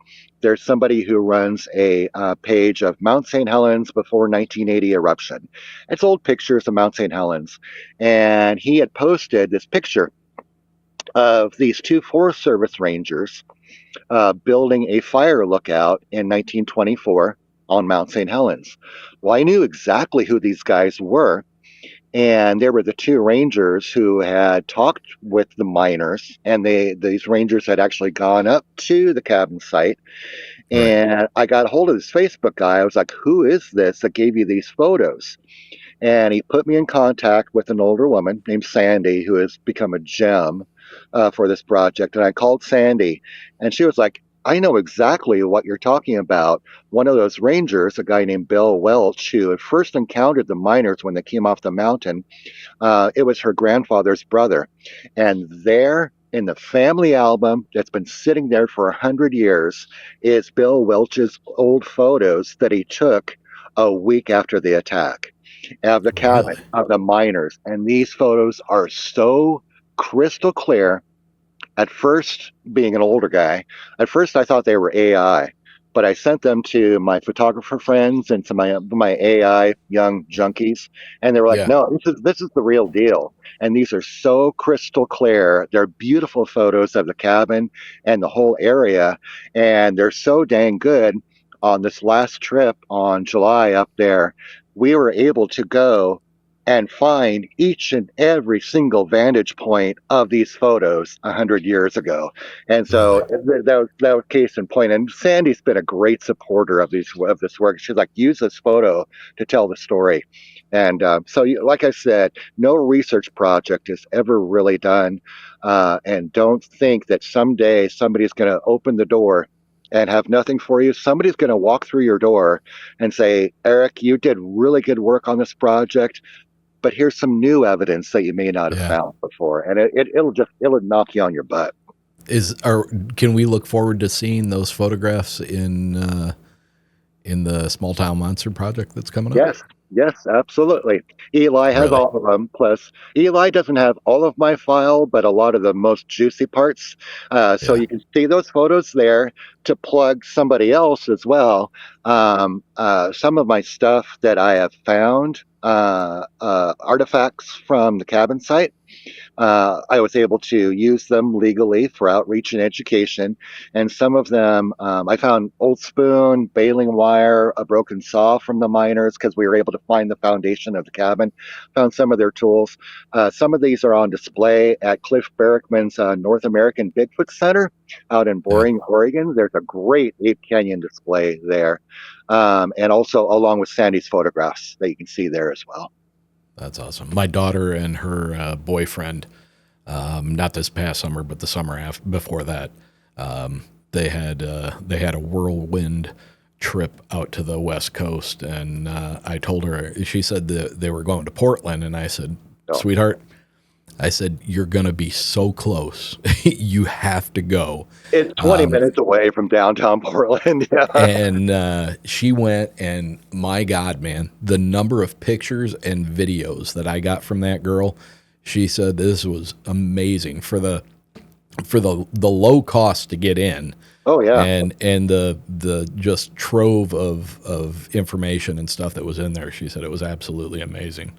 there's somebody who runs a page of Mount St. Helens before 1980 eruption. It's old pictures of Mount St. Helens, and he had posted this picture of these two Forest Service rangers building a fire lookout in 1924 on Mount St. Helens. Well, I knew exactly who these guys were, and they were the two rangers who had talked with the miners, and these rangers had actually gone up to the cabin site. Right. And I got a hold of this Facebook guy. I was like, "Who is this that gave you these photos?" And he put me in contact with an older woman named Sandy, who has become a gem for this project. And I called Sandy, and she was like, "I know exactly what you're talking about. One of those rangers, a guy named Bill Welch, who had first encountered the miners when they came off the mountain, it was her grandfather's brother. And there in the family album that's been sitting there for 100 years is Bill Welch's old photos that he took a week after the attack of the cabin, Really? of the miners. And these photos are so crystal clear. At first, being an older guy, at first I thought they were AI, but I sent them to my photographer friends and to my AI young junkies, and they were like, Yeah. "No, this is the real deal." And these are so crystal clear. They're beautiful photos of the cabin and the whole area, and they're so dang good. On this last trip on July up there, we were able to go and find each and every single vantage point of these photos 100 years ago. And so Really? that was case in point. And Sandy's been a great supporter of this work. She's like, use this photo to tell the story. And like I said, no research project is ever really done. And don't think that someday somebody's going to open the door and have nothing for you. Somebody's going to walk through your door and say, "Eric, you did really good work on this project, but here's some new evidence that you may not have Yeah. found before," and it'll knock you on your butt. Can we look forward to seeing those photographs in the Small Town Monster project that's coming up? Yes, yes, absolutely. Eli has Really? all of them. Plus, Eli doesn't have all of my file, but a lot of the most juicy parts. So Yeah. you can see those photos there to plug somebody else as well. Some of my stuff that I have found, artifacts from the cabin site. I was able to use them legally for outreach and education. And some of them, I found old spoon, baling wire, a broken saw from the miners because we were able to find the foundation of the cabin. Found some of their tools. Some of these are on display at Cliff Barrickman's North American Bigfoot Center out in Yeah. Boring, Oregon. There's a great Ape Canyon display there. And also along with Sandy's photographs that you can see there as well. That's awesome. My daughter and her boyfriend, not this past summer, but the summer before that, um, they had a whirlwind trip out to the West Coast, and I told her. She said that they were going to Portland, and I said, So "Sweetheart," I said, "you're gonna be so close. You have to go." it's 20 minutes away from downtown Portland. Yeah. And she went, and my God, man, the number of pictures and videos that I got from that girl, she said this was amazing for the low cost to get in, Oh, yeah. and the just trove of information and stuff that was in there. She said it was absolutely amazing.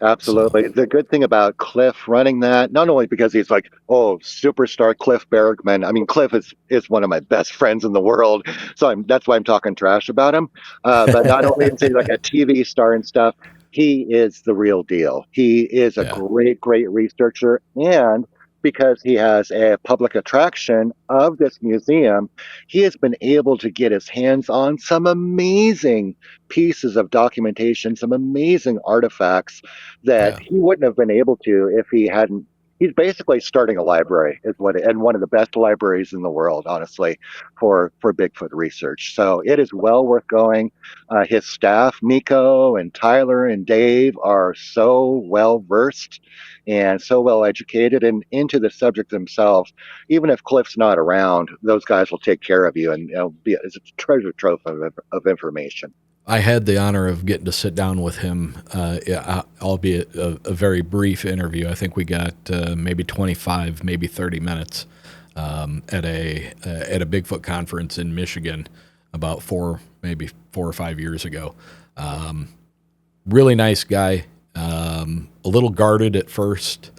So Absolutely. The good thing about Cliff running that, not only because he's like, oh, superstar Cliff Bergman. I mean, Cliff is one of my best friends in the world, so that's why I'm talking trash about him. But not only is he like a TV star and stuff, he is the real deal. He is a yeah, great, great researcher, and because he has a public attraction of this museum, he has been able to get his hands on some amazing pieces of documentation, some amazing artifacts that yeah. he wouldn't have been able to if he hadn't. He's basically starting a library, and one of the best libraries in the world, honestly, for Bigfoot research. So it is well worth going. His staff, Nico and Tyler and Dave, are so well versed and so well educated and into the subject themselves. Even if Cliff's not around, those guys will take care of you, and it's a treasure trove of information. I had the honor of getting to sit down with him, yeah, albeit a very brief interview. I think we got maybe 25, maybe 30 minutes. at a Bigfoot conference in Michigan about maybe 4 or 5 years ago. Really nice guy. A little guarded at first,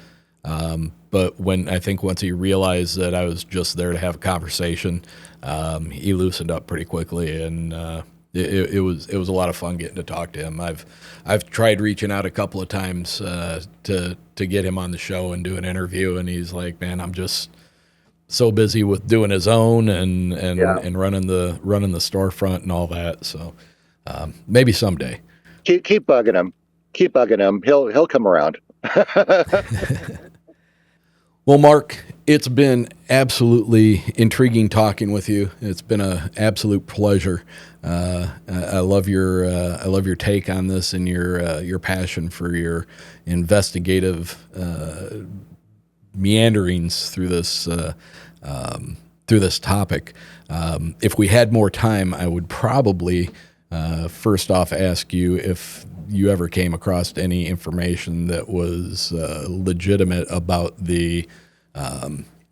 but once he realized that I was just there to have a conversation, he loosened up pretty quickly, and it was a lot of fun getting to talk to him. I've tried reaching out a couple of times to get him on the show and do an interview, and he's like, "Man, I'm just so busy with doing his own and running the storefront and all that." So maybe someday. Keep bugging him. Keep bugging him. He'll come around. Well, Marc, it's been absolutely intriguing talking with you. It's been an absolute pleasure. I love your take on this and your passion for your investigative meanderings through this topic. If we had more time, I would probably first off ask you if you ever came across any information that was legitimate about the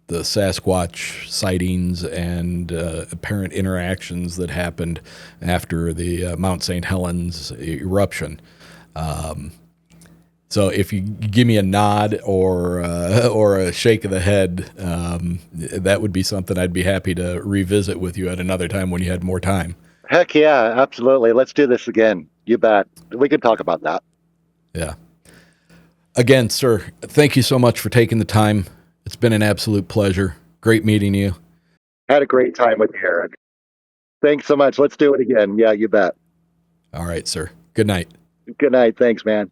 Sasquatch sightings and apparent interactions that happened after the Mount St. Helens eruption. So if you give me a nod or a shake of the head, that would be something I'd be happy to revisit with you at another time when you had more time. Heck yeah, absolutely. Let's do this again. You bet. We could talk about that. Yeah. Again, sir, thank you so much for taking the time. It's been an absolute pleasure. Great meeting you. Had a great time with you, Eric. Thanks so much. Let's do it again. Yeah, you bet. All right, sir. Good night. Good night. Thanks, man.